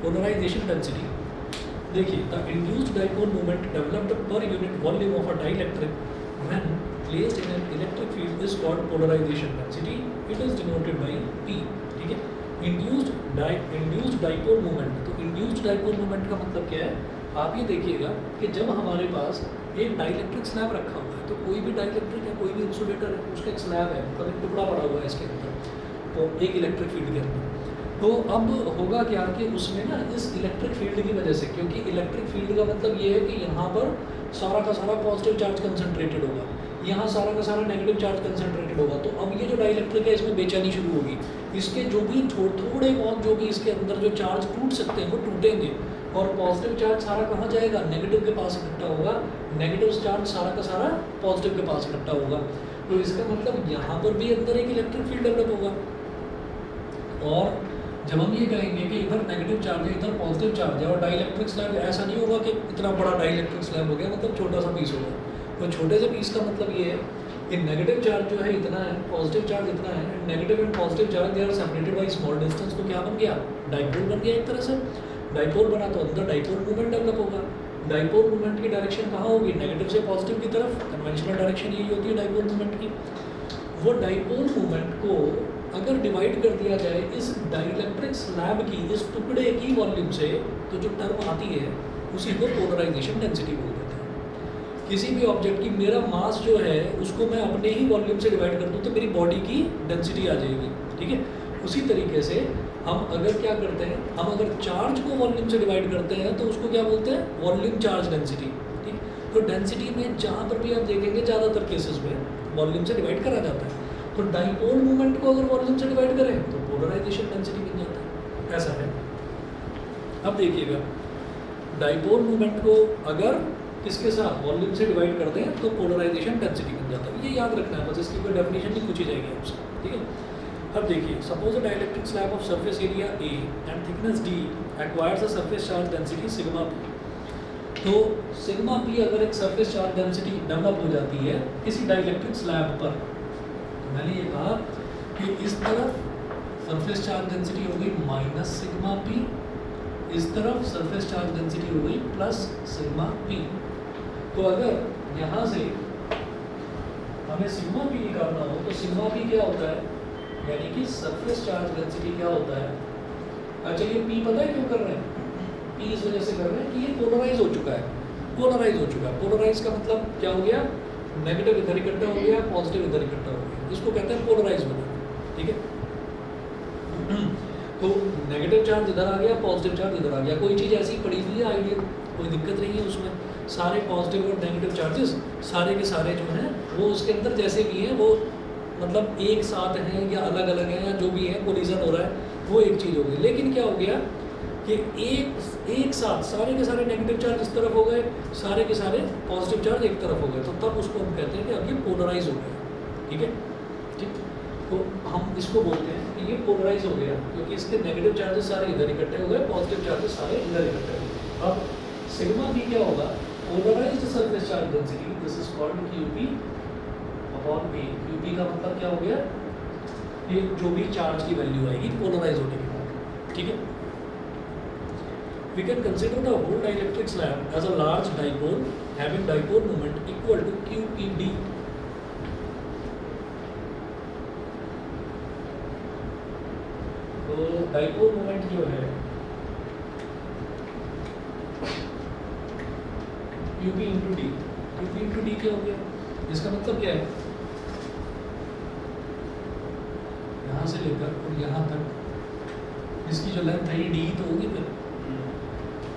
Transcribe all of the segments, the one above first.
Polarisation density, देखिए the induced dipole moment developed per unit volume of a dielectric when placed in an electric field is called polarisation density, it is denoted by P। ठीक है, induced dipole moment, तो induced dipole moment का मतलब क्या है, आप ये देखिएगा कि जब हमारे पास एक डाइइलेक्ट्रिक स्लैब रखा हुआ है, तो कोई भी डाइइलेक्ट्रिक है, कोई भी इंसुलेटर है, उसका एक स्लैब है, मतलब एक टुकड़ा पड़ा हुआ है इसके अंदर, तो एक इलेक्ट्रिक फील्ड के अंदर। तो अब होगा क्या कि उसमें ना इस इलेक्ट्रिक फील्ड की वजह से, क्योंकि इलेक्ट्रिक फील्ड का मतलब ये है कि यहाँ पर सारा का सारा पॉजिटिव चार्ज कंसंट्रेटेड होगा, यहाँ सारा का सारा नेगेटिव चार्ज कंसंट्रेटेड होगा, तो अब ये जो डाइइलेक्ट्रिक है इसमें बेचैनी शुरू होगी, इसके जो भी थोड़े बहुत जो भी इसके अंदर जो चार्ज टूट सकते हैं वो टूटेंगे, और पॉजिटिव चार्ज सारा कहाँ जाएगा, नेगेटिव के पास इकट्ठा होगा, नेगेटिव चार्ज सारा का सारा पॉजिटिव के पास इकट्ठा होगा। तो इसका मतलब यहाँ पर भी अंदर एक इलेक्ट्रिक फील्ड डेवलप होगा, और जब हम ये कहेंगे कि इधर नेगेटिव चार्ज है इधर पॉजिटिव चार्ज है, और डाइइलेक्ट्रिक स्लैब ऐसा नहीं होगा कि इतना बड़ा डाइइलेक्ट्रिक स्लैब हो गया मतलब छोटा सा पीस होगा, तो छोटे से पीस का मतलब ये है कि नेगेटिव चार्ज जो है इतना है, पॉजिटिव चार्ज इतना है, negative and positive charge they are separated by small distance, तो क्या बन गया, डाइपोल बन गया एक तरह से। डाइपोल बना तो अंदर डाइपोल मूवमेंट डेवलप होगा, डाइपोल मूवमेंट की डायरेक्शन कहाँ होगी, नेगेटिव से पॉजिटिव की तरफ, कन्वेंशनल डायरेक्शन यही होती है डाइपोल मूवमेंट की। वो डाइपोल मूवमेंट को अगर डिवाइड कर दिया जाए इस डाइइलेक्ट्रिक स्लैब की इस टुकड़े की वॉल्यूम से, तो जो टर्म आती है उसी को पोलराइजेशन डेंसिटी बोल देते हैं। किसी भी ऑब्जेक्ट की मेरा मास जो है उसको मैं अपने ही वॉल्यूम से डिवाइड कर दूँ तो मेरी बॉडी की डेंसिटी आ जाएगी। ठीक है, उसी तरीके से हम अगर क्या करते हैं, हम अगर चार्ज को वॉल्यूम से डिवाइड करते हैं तो उसको क्या बोलते हैं, वॉल्यूम चार्ज डेंसिटी। ठीक, तो डेंसिटी में जहाँ पर भी आप देखेंगे ज़्यादातर केसेस में वॉल्यूम से डिवाइड करा जाता है, तो डाइपोल मूवमेंट को अगर वॉल्यूम से डिवाइड करें तो पोलराइजेशन डेंसिटी बन जाता है, ऐसा है। अब देखिएगा, डाइपोल मूवमेंट को अगर किसके साथ वॉल्यूम से डिवाइड कर दें तो पोलराइजेशन डेंसिटी बन जाता है। ये याद रखना है बस, इसकी कोई डेफिनेशन नहीं पूछी जाएगी आपसे। ठीक है, अब देखिए, suppose a dielectric slab of surface area A and thickness D acquires a surface charge density sigma P। तो सिग्मा P अगर एक सरफेस चार्ज डेंसिटी डेवलप हो जाती है किसी डाइइलेक्ट्रिक स्लैब पर, तो मैंने ये कहा कि इस तरफ सरफेस चार्ज डेंसिटी हो गई माइनस सिग्मा P, इस तरफ सरफेस चार्ज डेंसिटी हो गई प्लस सिग्मा P। तो अगर यहाँ से हमें सिग्मा P निकालना हो तो सिग्मा P क्या होता है, यानी कि सरफेस चार्ज डेंसिटी क्या होता है। अच्छा, ये P पता है क्यों कर रहे हैं, P इस वजह से कर रहे हैं कि ये पोलराइज हो चुका है, पोलराइज हो चुका है। पोलराइज का मतलब क्या हो गया, नेगेटिव इधर इकट्ठा हो गया, पॉजिटिव इधर इकट्ठा हो गया, इसको कहते हैं पोलराइज बना। ठीक है, तो नेगेटिव चार्ज इधर आ गया, पॉजिटिव चार्ज इधर आ गया, कोई चीज़ ऐसी पड़ी हुई है आइडियल, कोई दिक्कत नहीं है उसमें, सारे पॉजिटिव और नेगेटिव चार्जेस सारे के सारे जो हैं वो उसके अंदर जैसे भी हैं वो मतलब एक साथ हैं या अलग अलग हैं या जो भी है कोलिजन हो रहा है, वो एक चीज़ हो गई। लेकिन क्या हो गया कि एक साथ सारे के सारे नेगेटिव चार्ज इस तरफ हो गए, सारे के सारे पॉजिटिव चार्ज एक तरफ हो गए, तो तब उसको हम कहते हैं कि अब ये पोलराइज हो गया। ठीक है, ठीक, तो हम इसको बोलते हैं कि ये पोलराइज हो गया क्योंकि इसके नेगेटिव चार्जेस सारे इधर इकट्ठे हो गए, पॉजिटिव चार्जेस सारे इधर इकट्ठे हो गए। अब सिग्मा भी क्या होगा, polarised surface charge density, this is called QP upon P। QP का मतलब क्या हो गया, ये जो भी चार्ज की वैल्यू आएगी पोलराइज होने के बाद। ठीक है, we can consider the whole dielectric slab as a large dipole having dipole moment equal to QPD। तो डाइपोल मोमेंट जो है QP into D, QP into D क्या हो गया, इसका मतलब क्या है, यहाँ से लेकर और यहाँ तक इसकी जो लेंथ है ये डी तो होगी फिर,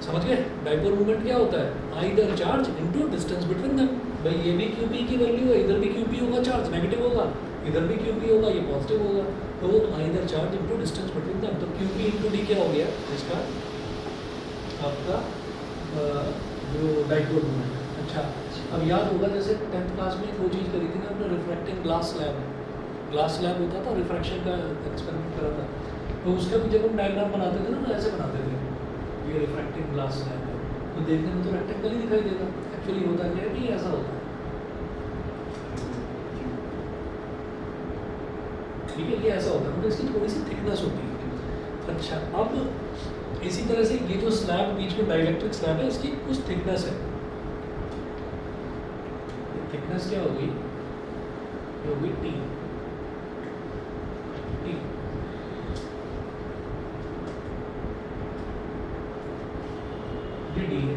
समझ गए। डाइपोल मूवमेंट क्या होता है, either charge into distance between them. भाई ये भी QP की वैल्यू है, इधर भी QP होगा, चार्ज नेगेटिव होगा, इधर भी QP होगा, ये पॉजिटिव होगा, तो either charge into distance between them. तो QP इनटू डी क्या हो गया इसका, आपका जो डाइपोल मूवमेंट। अच्छा, अब याद होगा जैसे 10th क्लास में वो चीज़ करी थी ना हमने, रिफ्रैक्टिंग ग्लास स्लैब होता था, रिफ्रैक्शन का एक्सपेरिमेंट करा था, तो उसका भी जब हम डायग्राम बनाते थे ना तो ऐसे बनाते थे, ये रिफ्रैक्टिंग ग्लास स्लैब है, तो देखने में तो रेक्टेंगल ही दिखाई देगा, एक्चुअली होता क्या है कि ऐसा होता है। ठीक है, ये ऐसा होता है, मतलब इसकी थोड़ी सी थिकनेस होती है, अच्छा, अब इसी तरह से ये जो स्लैब बीच में डाइलेक्ट्रिक स्लैब है, इसकी कुछ थिकनेस है। थिकनेस क्या होगी? ये होगी टी। टी ये डी है,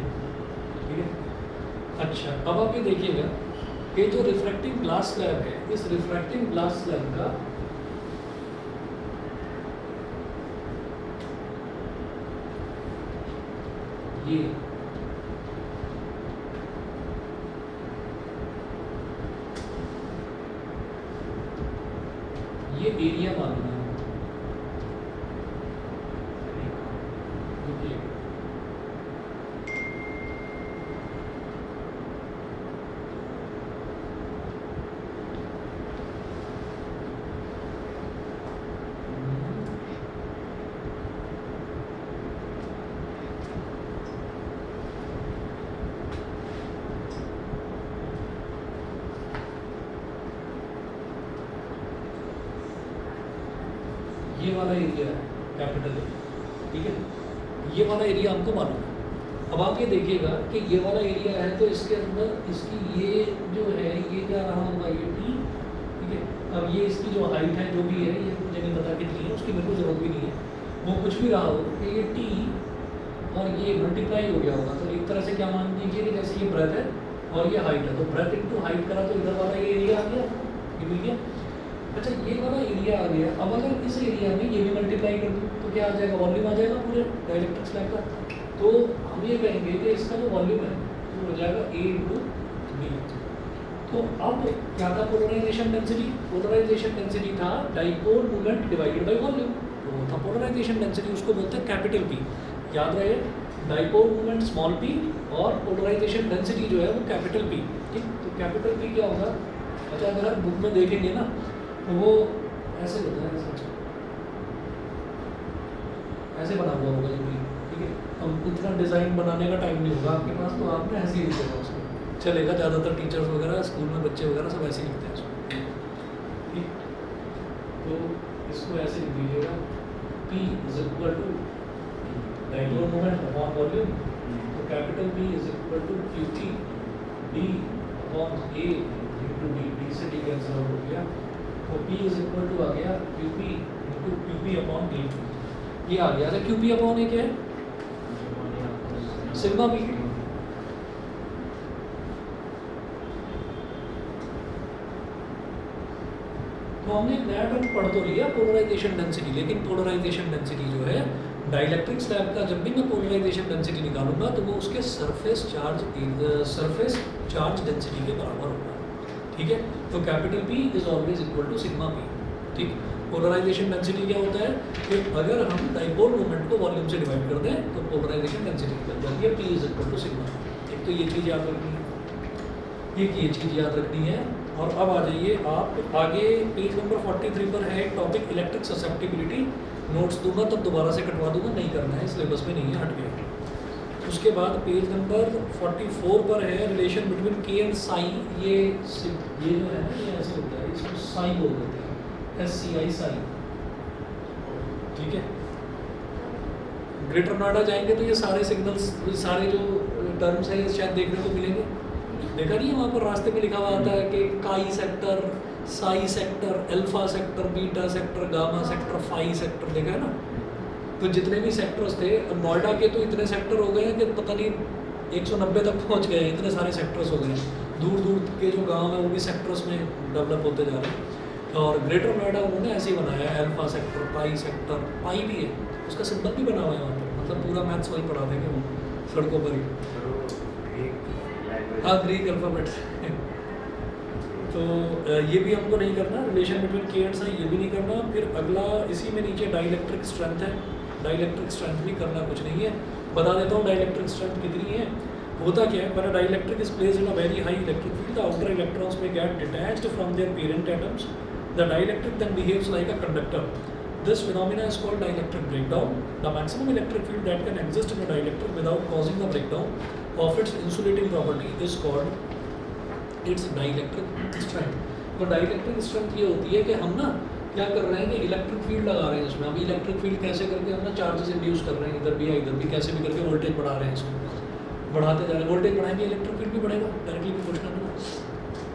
ठीक है। अच्छा, अब आप ये देखिएगा, ये जो रिफ्रैक्टिंग ग्लास स्लैब है, इस रिफ्रैक्टिंग ग्लास स्लैब का ये एरिया मालूम है, देखिए ये वाला एरिया है कैपिटल ए, ठीक है। ये वाला एरिया हमको मालूम है। अब आप ये देखिएगा कि ये वाला एरिया है, तो इसके अंदर इसकी ये जो है, ये क्या रहा होगा, ये टी, ठीक है। अब ये इसकी जो हाइट है, जो भी है, ये मुझे नहीं पता कितनी है, उसकी मेरे को जरूरत भी नहीं है, वो कुछ भी रहा हो, कि ये टी और ये मल्टीप्लाई हो गया होगा। तो एक तरह से क्या मान लीजिए कि जैसे ये ब्रेथ है और ये हाइट है, तो ब्रेथ इंटू हाइट करा तो इधर वाला ये एरिया आ गया, ये मिल गया। अच्छा, ये वाला एरिया आ गया। अब अगर इस एरिया में ये भी मल्टीप्लाई कर दूँ तो क्या आ जाएगा, वॉल्यूम आ जाएगा पूरे डाइलेक्ट्रिक स्लैब का। तो हम ये कहेंगे कि इसका जो वॉल्यूम है वो हो जाएगा A इंटू बी। तो अब क्या था पोलराइजेशन डेंसिटी? पोलराइजेशन डेंसिटी था dipole moment divided by volume, तो वो था पोलराइजेशन डेंसिटी, उसको बोलते हैं कैपिटल P। याद रहे, डाइपोल मोमेंट स्मॉल p और पोलराइजेशन डेंसिटी जो है वो कैपिटल P, ठीक। तो कैपिटल P क्या होगा? अच्छा, अगर आप बुक में देखेंगे ना तो वो ऐसे होता है, ऐसे बना हुआ होगा ये भी, ठीक है। अब इतना डिज़ाइन बनाने का टाइम नहीं होगा आपके पास, तो आपने ऐसे ही लिखेगा उसको, चलेगा। ज़्यादातर टीचर्स वगैरह स्कूल में बच्चे वगैरह सब ऐसे ही लिखते हैं इसको, ठीक। तो इसको ऐसे लिख दीजिएगा, P is equal to dipole moment upon volume, तो capital P is equal to QT D upon A into D से D कैंसिल आउट हो गया, तो P इज इक्वल टू आ गया QP into QP upon D, ये आ गया। QP अपॉन ए क्या है? Sigma P। तो हमने एक नया टर्म पढ़ तो लिया पोलराइजेशन डेंसिटी, लेकिन पोलराइजेशन डेंसिटी जो है डाइलेक्ट्रिक स्लैब का, जब भी मैं पोलराइजेशन डेंसिटी निकालूंगा तो वो उसके सरफेस चार्ज डेंसिटी के बराबर होगा, ठीक है। तो capital P is always equal to sigma P, ठीक। पोलराइजेशन डेंसिटी क्या होता है कि अगर हम डाइपोल मोमेंट को वॉल्यूम से डिवाइड कर दें तो पोलराइजेशन डेंसिटी निकल जाती है, P is equal to sigma. एक तो ये चीज़ याद रखनी है, ये चीज़ याद रखनी है। और अब आ जाइए आप आगे, पेज नंबर 43 पर है टॉपिक इलेक्ट्रिक ससेप्टिबिलिटी। नोट्स दूंगा तब दोबारा से कटवा दूंगा, नहीं करना है, सिलेबस में नहीं है, हट गया। उसके बाद पेज नंबर 44 पर है relation between K and Sai. ये जो है ना, ये ऐसे होता है, इसको साई बोल देते हैं, SCI साई, ठीक है। ग्रेटर नोएडा जाएंगे तो ये सारे सिग्नल्स, सारे जो टर्म्स हैं शायद देखने को मिलेंगे। देखा नहीं है वहाँ पर रास्ते में लिखा हुआ आता है कि chi sector, psi sector, alpha sector, beta sector, gamma sector, phi sector, देखा है ना। तो जितने भी सेक्टर्स थे, नोएडा के तो इतने सेक्टर हो गए हैं कि पता नहीं 190 तक पहुँच गए हैं, इतने सारे सेक्टर्स हो गए हैं। दूर दूर के जो गांव हैं वो भी सेक्टर्स में डेवलप होते जा रहे हैं। और ग्रेटर नोएडा उन्होंने ऐसे ही बनाया है, अल्फा सेक्टर, पाई सेक्टर, पाई भी है, उसका सिंबल भी बना हुआ है वहाँ पर, मतलब पूरा मैथ्स वही पढ़ा देंगे वो सड़कों पर ही। हाँ, ग्रीक अल्फ़ाबेट्स। तो ये भी हमको नहीं करना, relation between K and Sai ये भी नहीं करना। फिर अगला इसी में नीचे डाइलेक्ट्रिक स्ट्रेंथ है, डाइलेक्ट्रिक स्ट्रेंथ भी करना कुछ नहीं है। बता देता हूँ डाइलेक्ट्रिक स्ट्रेंथ कितनी है। होता क्या है, when a dielectric is placed in a very high electric field, the outer electrons may get detached from their parent atoms. The dielectric then behaves like a conductor. This phenomena is called dielectric breakdown. The maximum electric field that can exist in a dielectric without causing the breakdown of its insulating property is called its dielectric strength. तो dielectric strength ये होती है कि हम ना क्या कर रहे हैं कि इलेक्ट्रिक फील्ड लगा रहे हैं इसमें। अभी इलेक्ट्रिक फील्ड कैसे करके हम ना चार्जेस इंड्यूस कर रहे हैं, इधर भी या इधर भी, कैसे भी करके वोल्टेज बढ़ा रहे हैं इसको, बढ़ाते जा रहे हैं। वोल्टेज बढ़ाएंगे इलेक्ट्रिक फील्ड भी बढ़ेगा, डायरेक्टली प्रोपोर्शनल है।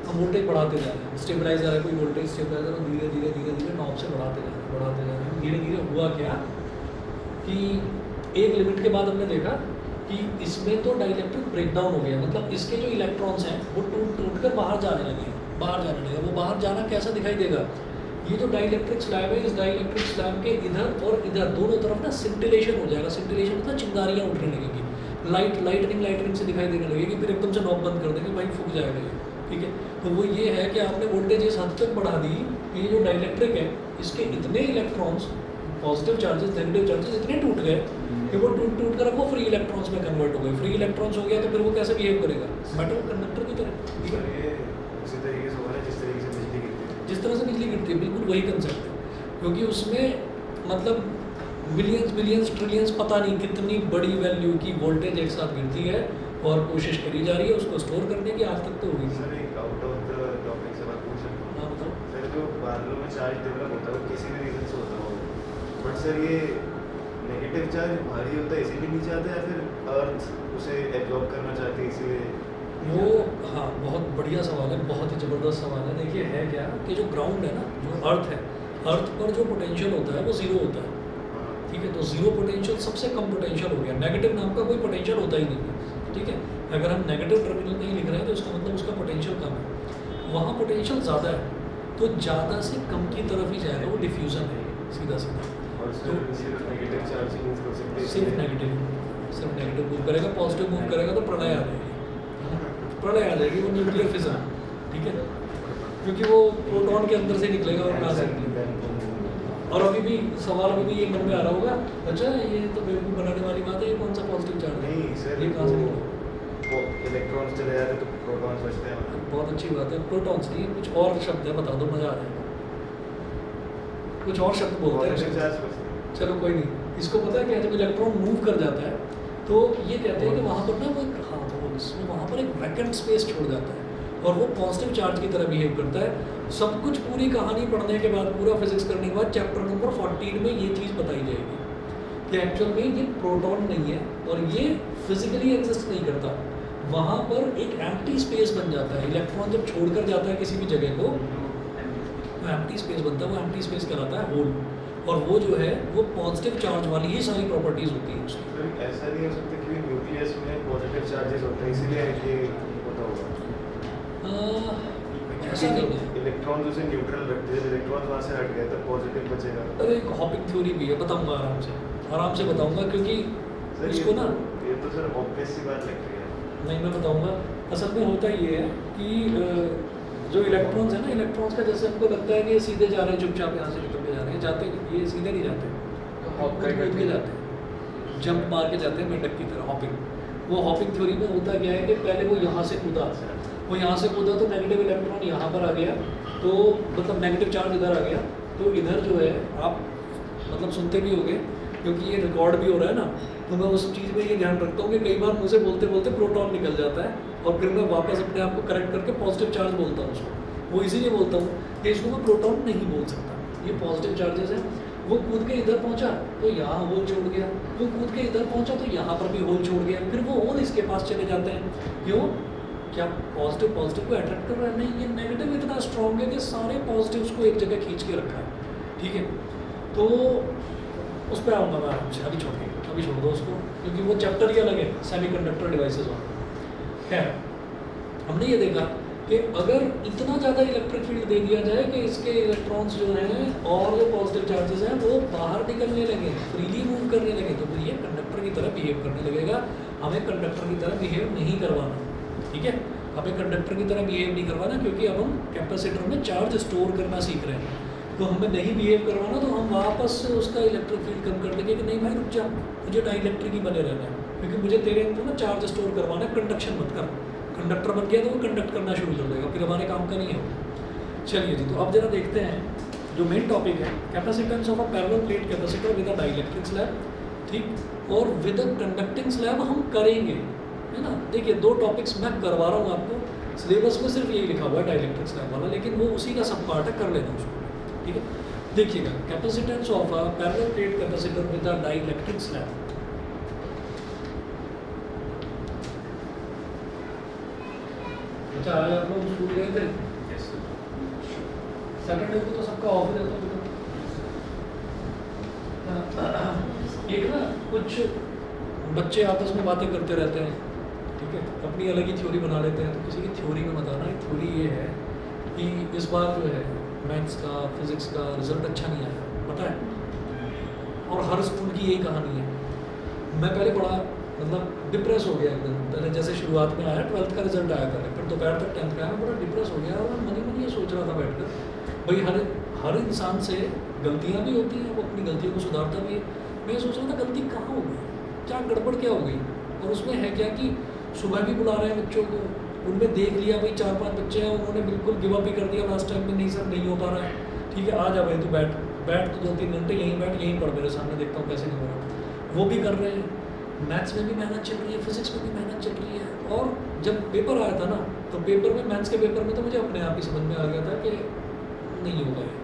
हम वोल्टेज बढ़ाते जा रहे हैं, स्टेबलाइजर है कोई वोल्टेज स्टेबलाइजर, और धीरे धीरे धीरे धीरे नॉब से बढ़ाते जा रहे हैं, बढ़ाते जा रहे हैं। धीरे धीरे हुआ क्या कि एक लिमिट के बाद हमने देखा कि इसमें तो डाइलेक्ट्रिक ब्रेकडाउन हो गया, मतलब इसके जो इलेक्ट्रॉन्स हैं वो टूट टूट कर बाहर जाने लगे, बाहर जाने लगे। वो बाहर जाना कैसा दिखाई देगा, ये जो डाइलेक्ट्रिक स्लैब है, इस डाइलेक्ट्रिक स्लैब के इधर और इधर दोनों तरफ ना सिंटिलेशन हो जाएगा। सिंटिलेशन मतलब चिंगारियाँ उठने लगेगी, लाइटनिंग से दिखाई देने लगेगी, फिर एकदम से नॉब बंद कर देंगे, भाई फूक जाएगा ये, ठीक है। तो वो ये है कि आपने वोल्टेज इस हद तक बढ़ा दी, ये जो डाइलेक्ट्रिक है इसके इतने electrons, positive charges negative charges इतने टूट गए कि वो टूट टूट कर अब वो फ्री इलेक्ट्रॉन्स में कन्वर्ट हो गए। फ्री इलेक्ट्रॉन्स हो गया तो फिर वो कैसे बिहेव करेगा, मेटल कंडक्टर की तरह, ठीक है। उसी तरीके से होगा जिस तरीके से बिजली गिरती है, जिस तरह से बिजली गिरती है, बिल्कुल वही कंसेप्ट है। क्योंकि उसमें मतलब बिलियंस ट्रिलियंस पता नहीं कितनी बड़ी वैल्यू की वोल्टेज एक साथ गिरती है और कोशिश करी जा रही है उसको स्टोर करने की, आज तक तो हुई थी। सर एक आउट ऑफ द टॉपिक से बात पूछ सकता हूँ? हाँ बताओ। सर जो बादलों में चार्ज डेवलप होता है वो किसी भी रीज़न से होता होगा, बट सर ये नेगेटिव चार्ज भारी होता है इसीलिए नीचे आता है, या फिर अर्थ उसे एब्जॉर्ब करना चाहती है इसीलिए? वो हाँ बहुत बढ़िया सवाल है, बहुत ही ज़बरदस्त सवाल है। देखिए है क्या कि जो ग्राउंड है ना, जो अर्थ है, अर्थ पर जो पोटेंशियल होता है वो ज़ीरो होता है, ठीक है। तो ज़ीरो पोटेंशियल सबसे कम पोटेंशियल हो गया, नेगेटिव नाम का कोई पोटेंशियल होता ही नहीं है, ठीक है। अगर हम नेगेटिव टर्मिनल नहीं लिख रहे हैं तो इसका मतलब उसका पोटेंशियल कम है। वहाँ पोटेंशियल ज़्यादा है तो ज़्यादा से कम की तरफ ही जाएगा, वो डिफ्यूज़न है सीधा सीधा। और सर सिर्फ नेगेटिव चार्ज ही मूव कर सकते हैं? सिर्फ नेगेटिव मूव करेगा, पॉजिटिव मूव करेगा तो प्रलय आ जाएगी, प्रलय आ जाएगी, वो न्यूक्लियर फिजन, ठीक है। क्योंकि वो प्रोटॉन के अंदर से निकलेगा और कहाँ से निकलेगा। और अभी भी सवाल अभी भी ये मन में आ रहा होगा, अच्छा ये तो बेवकूफ़ बनाने वाली बात है, ये कौन सा पॉजिटिव चार्ज है, नहीं सर, ये कहाँ से निकला। वो इलेक्ट्रॉन्स चले जाते तो प्रोटॉन्स बचते हैं। बहुत अच्छी बात है, प्रोटॉन्स नहीं, कुछ और शब्द है, बता दो मज़ा आ जाएगा। कुछ और शब्द बोलते पॉजिटिव हैं, चार्ज बचते हैं। चलो कोई नहीं। इसको पता है क्या, जब इलेक्ट्रॉन मूव कर जाता है तो ये कहते हैं कि वहाँ पर ना वो हाँ वो वहाँ पर एक वैकेंट स्पेस छोड़ जाता है और वो पॉजिटिव चार्ज की तरह बिहेव करता है। सब कुछ पूरी कहानी पढ़ने के बाद, पूरा फिजिक्स करने के बाद चैप्टर नंबर 14 में ये चीज़ बताई जाएगी कि एक्चुअल में ये प्रोटॉन नहीं है और ये फिजिकली एग्जिस्ट नहीं करता। वहाँ पर एक एम्प्टी स्पेस बन जाता है, इलेक्ट्रॉन जब छोड़कर जाता है किसी भी जगह को, वो एम्प्टी स्पेस बनता है, वो एम्प्टी स्पेस कहलाता है होल। और वो जो है वो पॉजिटिव चार्ज वाली ही सारी प्रॉपर्टीज़ होती हैं उसकी। सर ऐसा नहीं हो सकता कि न्यूक्लियस में पॉजिटिव चार्जेस होते हैं इसीलिए ये होता होगा? ऐसा नहीं है, इलेक्ट्रॉन उसे न्यूट्रल रखते हैं, इलेक्ट्रॉन वहाँ से हट गया तो पॉजिटिव बचेगा। अरे एक हॉपिंग थ्योरी भी है, बताऊंगा आराम से बताऊंगा, क्योंकि सर इसको ना ये तो सर ऑब्वियस सी बात लग रही है। नहीं मैं बताऊंगा। असल में होता ये है कि जो इलेक्ट्रॉन्स है ना, इलेक्ट्रॉन्स का जैसे हमको लगता है कि ये सीधे जा रहे हैं, चुपचाप यहाँ से निकल के जा रहे हैं, जाते नहीं, ये सीधे नहीं जाते, कूद के जाते हैं, जंप मार के जाते हैं मेंढक की तरह, हॉपिंग। वो हॉपिंग थ्योरी में होता क्या है कि पहले वो यहाँ से कूदा, वो यहाँ से कूदा तो नेगेटिव इलेक्ट्रॉन यहाँ पर आ गया, तो मतलब नेगेटिव चार्ज इधर आ गया, तो इधर जो है आप मतलब सुनते भी होंगे क्योंकि ये रिकॉर्ड भी हो रहा है ना, तो मैं उस चीज़ में ये ध्यान रखता हूँ कि कई बार मुझसे बोलते बोलते प्रोटॉन निकल जाता है और फिर मैं वापस अपने आप को करेक्ट करके पॉजिटिव चार्ज बोलता हूँ उसको। वो इसीलिए बोलता हूँ कि इसको मैं प्रोटॉन नहीं बोल सकता, ये पॉजिटिव चार्जेस हैं। वो कूद के इधर पहुँचा तो यहाँ होल छोड़ गया, वो कूद के इधर पहुँचा तो यहाँ पर भी होल छोड़ गया, फिर वो होल इसके पास चले जाते हैं। क्यों? क्या पॉजिटिव को अट्रैक्ट कर रहा है? नहीं, ये नेगेटिव इतना स्ट्रॉन्ग है कि सारे पॉजिटिव्स को एक जगह खींच के रखा है, ठीक है। तो उस पर आऊँगा मैं आराम से, अभी छोड़ दो उसको, क्योंकि वो चैप्टर ही अलग है, सेमीकंडक्टर डिवाइसेस वाला। खैर हमने ये देखा कि अगर इतना ज़्यादा इलेक्ट्रिक फील्ड दे दिया जाए कि इसके इलेक्ट्रॉन्स जो हैं और जो पॉजिटिव चार्जेस हैं वो बाहर निकलने लगे, फ्रीली मूव करने लगे, तो फिर ये कंडक्टर की तरह बिहेव करने लगेगा। हमें कंडक्टर की तरह बिहेव नहीं करवाना, ठीक है। हमें कंडक्टर की तरह बिहेव नहीं करवाना, क्योंकि अब हम कैपेसिटर में चार्ज स्टोर करना सीख रहे हैं। तो हमें नहीं बिहेव करवाना तो हम वापस से उसका इलेक्ट्रिक फील्ड कम कर देंगे कि नहीं भाई रुक जा, मुझे डाइलेक्ट्रिक ही बने रहना है, क्योंकि मुझे तेरे अंदर ना चार्ज स्टोर करवाना है, कंडक्शन मत कर। कंडक्टर बन गया तो वो कंडक्ट करना शुरू कर देगा, फिर हमारे काम का नहीं है। चलिए जी, तो अब जरा देखते हैं जो मेन टॉपिक है, capacitance of a parallel plate capacitor with a dielectric slab, ठीक, और विद अ कंडक्टिंग स्लैब हम करेंगे, है ना। देखिए 2 टॉपिक्स मैं करवा रहा हूँ आपको, सिलेबस में सिर्फ यही लिखा हुआ है डाइलेक्ट्रिक स्लैब वाला, लेकिन वो उसी का सब पार्ट है, कर लेना उसको, ठीक है। देखिएगा, capacitance of a parallel plate capacitor with a dielectric slab. अच्छा, आज आप लोग स्कूल गए थे? Yes sir. सैटरडे को तो सबका ऑफ रहता है। एक ना कुछ बच्चे आपस में बातें करते रहते हैं, ठीक है, अपनी अलग ही थ्योरी बना लेते हैं। तो किसी की थ्योरी में बताना, एक थ्योरी ये है कि इस बार जो है मैथ्स का फिजिक्स का रिजल्ट अच्छा नहीं आया, पता है, और हर स्कूल की यही कहानी है। मैं पहले बड़ा मतलब डिप्रेस हो गया एकदम, पहले जैसे शुरुआत में आया 12th का रिजल्ट आया था, फिर दोपहर तक 10th का आया, बड़ा डिप्रेस हो गया। और मन ही मन ये सोच रहा था बैठकर, भाई हर इंसान से गलतियाँ भी होती हैं, वो अपनी गलतियों को सुधारता भी है। मैं सोच रहा था गलती कहाँ हो गई, क्या गड़बड़ क्या हो गई। और उसमें है क्या कि सुबह भी बुला रहे हैं बच्चों को, उनमें देख लिया भाई 4-5 बच्चे हैं, उन्होंने बिल्कुल गिव अप ही कर दिया लास्ट टाइम में, नहीं सर नहीं हो पा रहा है, ठीक है आ जा भाई तू बैठ बैठ, तो 2-3 घंटे यहीं बैठ, यहीं पढ़ मेरे सामने, देखता हूँ कैसे नहीं हो रहा। वो भी कर रहे हैं, मैथ्स में भी मेहनत चल रही है, फिजिक्स में भी मेहनत चल रही है। और जब पेपर आया था ना, तो पेपर में मैथ्स के पेपर में तो मुझे अपने आप ही समझ में आ गया था कि नहीं होगा ये।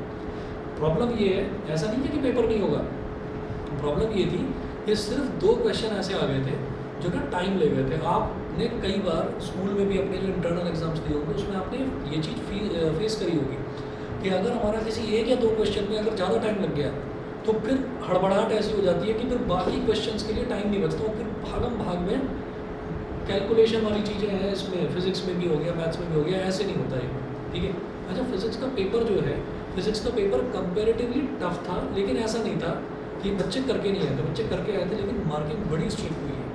प्रॉब्लम ये है, ऐसा नहीं है कि पेपर नहीं होगा, प्रॉब्लम ये थी कि सिर्फ 2 क्वेश्चन ऐसे आ गए थे जो ना टाइम ले गए थे। आपने कई बार स्कूल में भी अपने जो इंटरनल एग्जाम्स दिए होंगे उसमें आपने ये चीज़ फेस करी होगी कि अगर हमारा किसी 1 या 2 क्वेश्चन में अगर ज़्यादा टाइम लग गया तो फिर हड़बड़ाहट ऐसी हो जाती है कि फिर बाकी क्वेश्चंस के लिए टाइम नहीं बचता, और फिर भागम भाग में कैलकुलेशन वाली चीज़ें हैं, इसमें फिजिक्स में भी हो गया, मैथ्स में भी हो गया, ऐसे नहीं होता है, ठीक है। अच्छा, फिजिक्स का पेपर जो है, फिजिक्स का पेपर कंपेरेटिवली टफ था, लेकिन ऐसा नहीं था कि बच्चे करके नहीं आए थे, बच्चे करके आए थे, लेकिन मार्किंग बड़ी स्ट्रिक्ट हुई है।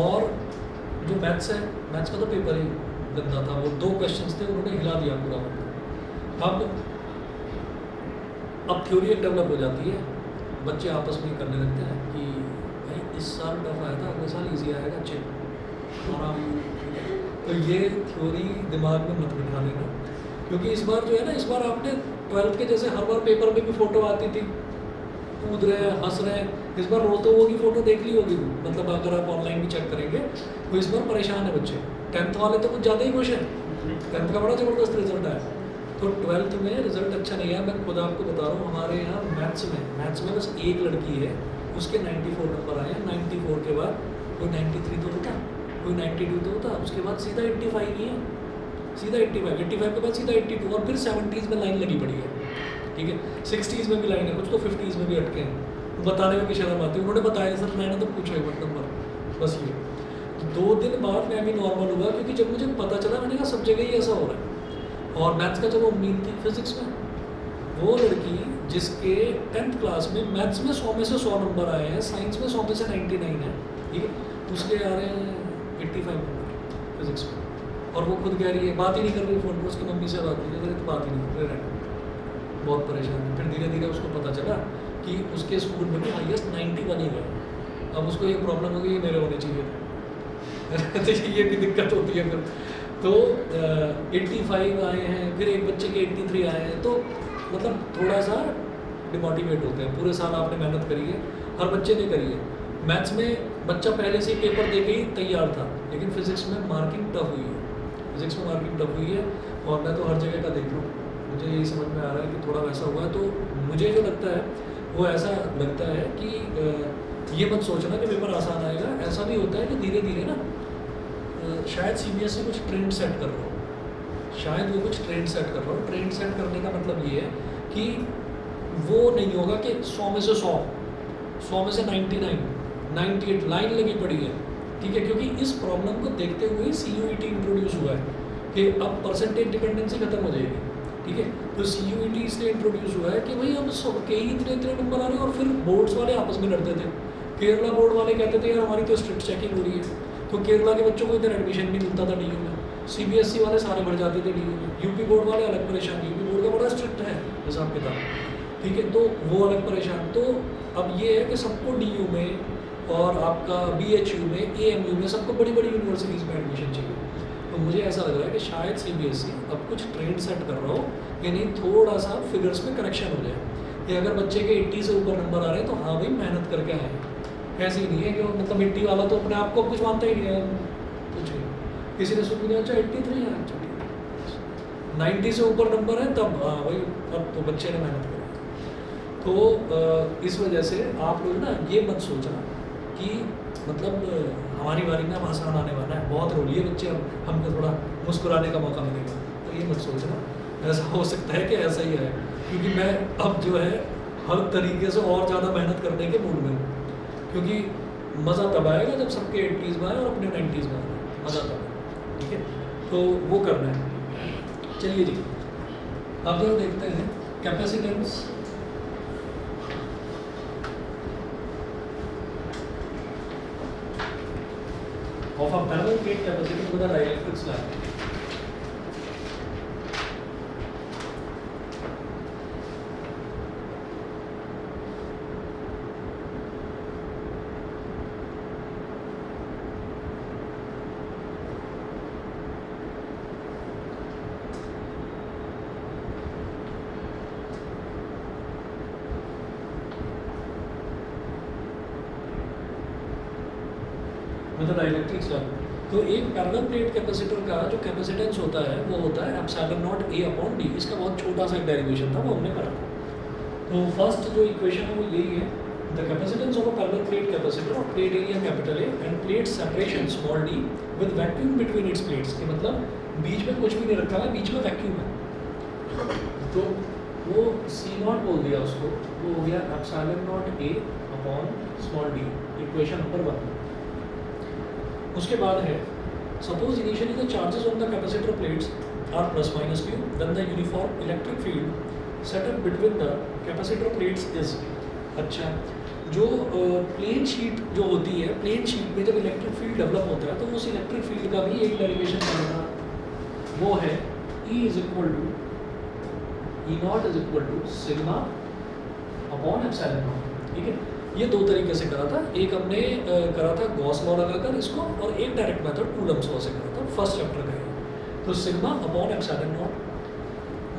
और जो मैथ्स है, मैथ्स का तो पेपर ही गंदा था, वो 2 क्वेश्चंस थे, उन्होंने हिला दिया पूरा। अब थ्योरी एक डेवलप हो जाती है, बच्चे आपस में करने लगते हैं कि भाई इस साल टफ आया था, अगले साल ईजी आएगा, अच्छे आराम। तो ये थ्योरी दिमाग में मत बिठा लेना, क्योंकि इस बार जो है ना, इस बार आपने 12th के जैसे हर बार पेपर में भी फ़ोटो आती थी, कूद रहे हैं, हंस रहे हैं, इस बार रोते हुए की फ़ोटो देख ली होगी, मतलब अगर आप ऑनलाइन भी चेक करेंगे तो इस बार परेशान है बच्चे। 10th वाले तो कुछ ज़्यादा ही खुश हैं, 10th का बड़ा ज़बरदस्त रिजल्ट आया, तो 12th में रिजल्ट अच्छा नहीं आया। मैं खुद आपको बता रहा हूँ, हमारे यहाँ मैथ्स में बस एक लड़की है, उसके 94 नंबर आए हैं। 94 के बाद कोई 93 तो होता, कोई 92 तो होता, उसके बाद सीधा 85 ही है, सीधा 85 के बाद सीधा 82, और फिर 70s में लाइन लगी पड़ी है, ठीक है। 60s में भी लाइन है, कुछ तो 50s में भी अटके हैं, बताने में भी शर्म आती है। उन्होंने बताया सर मैंने तो पूछा एक नंबर, बस ये। 2 दिन बाद मैं भी नॉर्मल हुआ, क्योंकि जब मुझे पता चला, मैंने कहा सब जगह ही ऐसा हो रहा है। और मैथ्स का चलो उम्मीद थी, फिजिक्स में वो लड़की जिसके 10th क्लास में मैथ्स में 100 में से 100 नंबर आए हैं, साइंस में 100 में से 99 है, ठीक है, उसके आ रहे हैं 85 नंबर फिजिक्स में। और वो खुद कह रही है, बात ही नहीं कर रही फ़ोन पर, उसकी मम्मी से बात नहीं कर रही, तो बात ही नहीं कर रही, बहुत परेशान है। फिर धीरे धीरे उसको पता चला कि उसके स्कूल में भी हाईएस्ट 91 ही गए। अब उसको ये प्रॉब्लम हो गई, ये मेरे होने चाहिए तो ये भी दिक्कत होती है फिर। तो 85 आए हैं, फिर एक बच्चे के 83 आए हैं, तो मतलब थोड़ा सा डिमोटिवेट होते हैं। पूरे साल आपने मेहनत करी है, हर बच्चे ने करी है। मैथ्स में बच्चा पहले से ही पेपर दे के ही तैयार था, लेकिन फिजिक्स में मार्किंग टफ हुई है, फिजिक्स में मार्किंग टफ हुई है। और मैं तो हर जगह का देख रहा हूँ, मुझे यही समझ में आ रहा है कि थोड़ा वैसा हुआ है। तो मुझे जो लगता है वो ऐसा लगता है कि ये मत सोचना कि पेपर आसान आएगा। ऐसा भी होता है कि धीरे धीरे ना शायद CBSE कुछ ट्रेंड सेट कर रहा हो, शायद वो कुछ ट्रेंड सेट कर रहा हो। ट्रेंड सेट करने का मतलब ये है कि वो नहीं होगा कि 100 में से 100, 100 में से 99, 98 लाइन लगी पड़ी है, ठीक है। क्योंकि इस प्रॉब्लम को देखते हुए CUET इंट्रोड्यूस हुआ है कि अब परसेंटेज डिपेंडेंसी खत्म हो जाएगी, ठीक है। तो CUET इसलिए इंट्रोड्यूस हुआ है कि भाई अब सबके ही इतने नंबर आ रहे हैं। और फिर बोर्ड्स वाले आपस में लड़ते थे, केरला बोर्ड वाले कहते थे यार हमारी तो स्ट्रिक्ट चेकिंग हो रही है, तो केरला के बच्चों को इधर एडमिशन नहीं मिलता था DU में। CBSE वाले सारे भर जाते थे DU में। UP बोर्ड वाले अलग परेशान, UP बोर्ड का बड़ा स्ट्रिक्ट है हिसाब किताब, ठीक है, तो वो अलग परेशान। तो अब ये है कि सबको DU में और आपका BHU में, AMU में, सबको बड़ी बड़ी यूनिवर्सिटीज़ में एडमिशन चाहिए। तो मुझे ऐसा लग रहा है कि शायद CBSE अब कुछ ट्रेंड सेट कर रहा हो कि नहीं, थोड़ा सा फिगर्स में करेक्शन हो जाए कि अगर बच्चे के 80 से ऊपर नंबर आ रहे हैं तो हाँ भाई मेहनत करके आए हैं। ऐसे ही नहीं है कि मतलब 80 वाला तो अपने आप को कुछ मानता ही नहीं है, कुछ नहीं। किसी ने सुन लिया अच्छा 83 है, अच्छा ठीक है, 90 से ऊपर नंबर है तब हाँ भाई अब तो बच्चे ने मेहनत करी। तो इस वजह से आप लोग ना ये मत सोचना कि मतलब हमारी बारी में अब आसान आने वाला है, बहुत रो लिए बच्चे, अब हमको थोड़ा मुस्कुराने का मौका मिलेगा, तो ये मत सोचना। ऐसा हो सकता है कि ऐसा ही है, क्योंकि मैं अब जो है हर तरीके से और ज़्यादा मेहनत करने के मूड में हूँ, क्योंकि मज़ा तब आएगा जब सबके 80s में आए और अपने 90s में आए, मज़ा तब आए, ठीक है। तो वो करना है। चलिए जी, अब जरा देखते हैं capacitance. of a parallel plate capacitor with a dielectric slab. with a dielectric slab. तो एक पैरेलल प्लेट कैपेसिटर का जो कैपेसिटेंस होता है वो होता है epsilon naught A upon D. इसका बहुत छोटा सा एक डेरिवेशन था, वो हमने करा था। तो फर्स्ट जो इक्वेशन है वो यही है, the capacitance of a parallel plate capacitor of plate area capital A end plate separation small D with vacuum between its plates. के मतलब बीच में कुछ भी नहीं रखा है, बीच में वैक्यूम है, तो वो सी नॉट बोल दिया उसको, वो हो गया epsilon naught A upon small D, equation number 1। उसके बाद है suppose initially the charges on the capacitor plates are plus minus Q, then the uniform electric field set up between the capacitor plates is. अच्छा, जो plane sheet जो होती है, plane sheet में जब इलेक्ट्रिक फील्ड डेवलप होता है तो उस इलेक्ट्रिक फील्ड का भी एक डेरिवेशन बनेगा, वो है E is equal to E naught is equal to sigma upon epsilon naught. ठीक है, ये दो तरीके से करा था, एक हमने करा था गॉस लॉ लगाकर इसको, और एक डायरेक्ट मेथड कूलम्स लॉ से करा था, फर्स्ट चैप्टर का है। तो सिग्मा अपॉन एप्सिलॉन नॉट।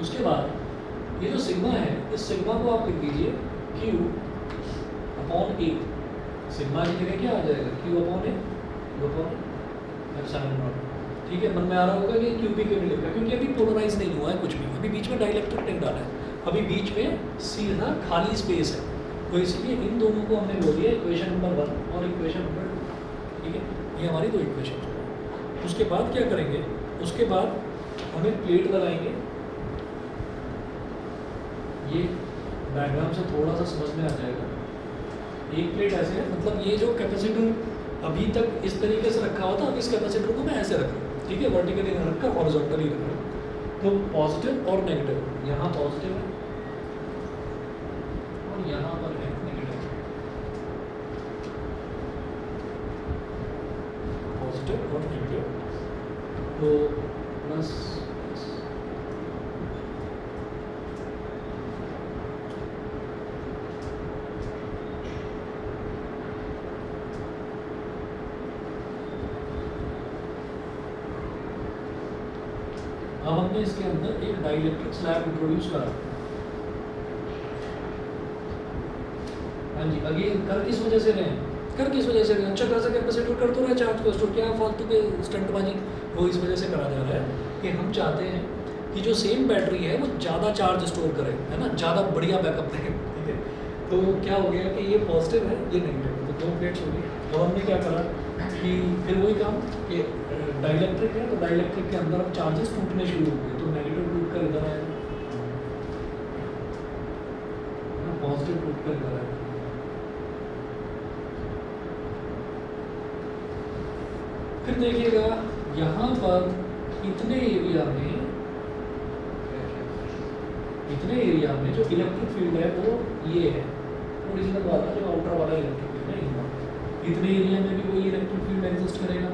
उसके बाद ये जो सिग्मा है, इस सिग्मा को आप लिख दीजिए Q अपॉन ए। सिग्मा की जगह क्या आ जाएगा, Q अपॉन ए, अपॉन एप्सिलॉन नॉट। ठीक है, मन में आ रहा होगा कि क्यू पी क्यों नहीं लिखा, क्योंकि अभी पोलराइज नहीं हुआ है कुछ भी, अभी बीच में डाइलेक्ट्रिक नहीं डाला है, अभी बीच में सीधा खाली स्पेस है, तो इसलिए इन दोनों को हमने बोल दिया इक्वेशन नंबर 1 और इक्वेशन नंबर 2। ठीक है, ये हमारी दो इक्वेशन है। उसके बाद क्या करेंगे, उसके बाद हमें प्लेट लगाएंगे। ये डायग्राम से थोड़ा सा समझ में आ जाएगा। एक प्लेट ऐसे है, मतलब ये जो कैपेसिटर अभी तक इस तरीके से रखा हुआ था, अब इस कैपेसिटर को मैं ऐसे रखूँ। ठीक है, वर्टिकली नहीं रखा, हॉरिजॉन्टली रखा। तो पॉजिटिव और नेगेटिव, यहाँ पॉजिटिव है और यहाँ पर है नेगेटिव, पॉजिटिव और नेगेटिव। तो प्लस अब हमने इसके अंदर एक डाइलेक्ट्रिक स्लैब इंट्रोड्यूस करा। हाँ जी, अगेन कर किस वजह से रहे हैं, कर किस वजह से रहे हैं, अच्छा खासा कैपेसिटर कर तो रहे चार्ज को स्टोर, क्या फालतू के स्टंटबाजी, वो इस वजह से करा जा रहा है कि हम चाहते हैं कि जो सेम बैटरी है वो ज़्यादा चार्ज स्टोर करे, है ना, ज़्यादा बढ़िया बैकअप दे। ठीक है, तो क्या हो गया कि ये पॉजिटिव है, ये नेगेटिव है, तो दो प्लेट्स हो गई। अब हमने क्या करा कि फिर वही काम कि डाइलेक्ट्रिक है, तो डाइलेक्ट्रिक के अंदर अब चार्जेस टूटने शुरू हो गए, तो नेगेटिव टूट कर इधर आएगा, पॉजिटिव टूट कर इधर आएगा। फिर देखिएगा यहाँ पर इतने एरिया में जो इलेक्ट्रिक फील्ड है वो ये है, ओरिजिनल वाला जो आउटर वाला इलेक्ट्रिक फील्ड है, इतने एरिया में भी वही इलेक्ट्रिक फील्ड एग्जिस्ट करेगा।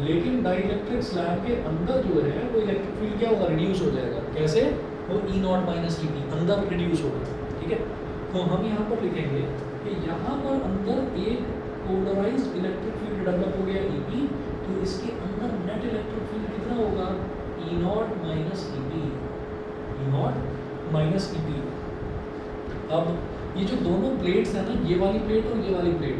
लेकिन डाइलेक्ट्रिक स्लैब के अंदर जो है वो इलेक्ट्रिक फील्ड क्या होगा, रिड्यूस हो जाएगा। कैसे, वो ई नॉट माइनस ई पी अंदर रिड्यूस होगा। ठीक है, तो हम यहाँ पर लिखेंगे कि यहाँ पर अंदर एक पोलराइज्ड इलेक्ट्रिक फील्ड डेवलप हो गया ई पी, तो इसके अंदर नेट इलेक्ट्रिक फील्ड कितना होगा, E naught minus E P, E naught minus E P. अब ये जो दोनों प्लेट्स हैं ना, ये वाली प्लेट और ये वाली प्लेट,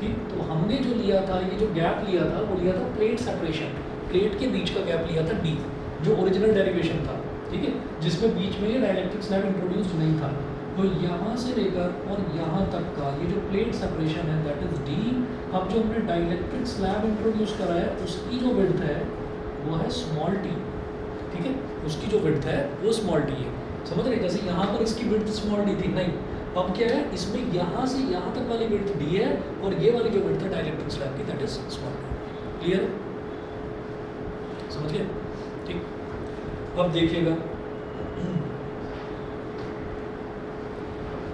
ठीक, तो हमने जो लिया था, ये जो गैप लिया था वो लिया था प्लेट सेपरेशन, प्लेट के बीच का गैप लिया था डी, जो ओरिजिनल डेरिवेशन था। ठीक है, जिसमें बीच में ये डाइलेक्ट्रिक स्लैब इंट्रोड्यूस नहीं था। तो यहाँ से लेकर और यहाँ तक का ये जो प्लेट सेपरेशन है दैट इज डी। अब जो हमने डाइलेक्ट्रिक स्लैब इंट्रोड्यूस करा है उसकी जो विड्थ है वो है स्मॉल टी, ठीक है, उसकी जो विड्थ है वो स्मॉल टी है। समझ रहे, जैसे यहाँ पर इसकी विड्थ स्मॉल डी थी, नहीं, अब क्या है इसमें यहाँ से यहाँ तक वाली विड्थ डी है और ये वाली जो विड्थ है डाइलेक्ट्रिक स्लैब की that is small T. Clear है, समझ गए, ठीक। अब देखिएगा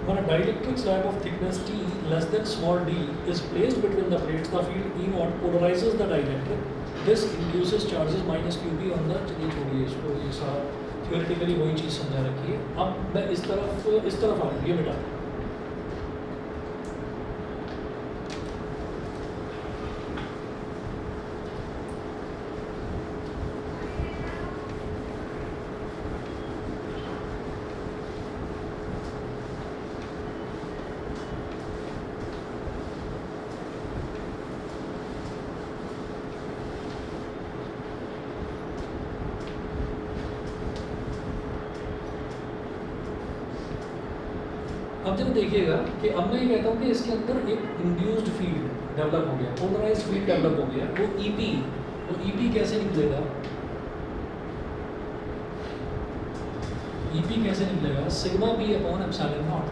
when a dielectric slab of thickness T less than small d is placed between the plates, the field E naught polarizes the dielectric. This induces charges minus QB on the, चलिए छोड़िए इसको, ये सारा थियोरेटिकली वही चीज़ समझा रखी है। अब मैं इस तरफ आ रहा हूँ, ये बेटा अब जब देखिएगा कि अब मैं ये कहता हूँ कि इसके अंदर एक इंड्यूस्ड फील्ड डेवलप हो गया, पोलराइज्ड फील्ड डेवलप हो गया, वो ईपी कैसे निकलेगा, ईपी कैसे निकलेगा, sigma B upon epsilon naught,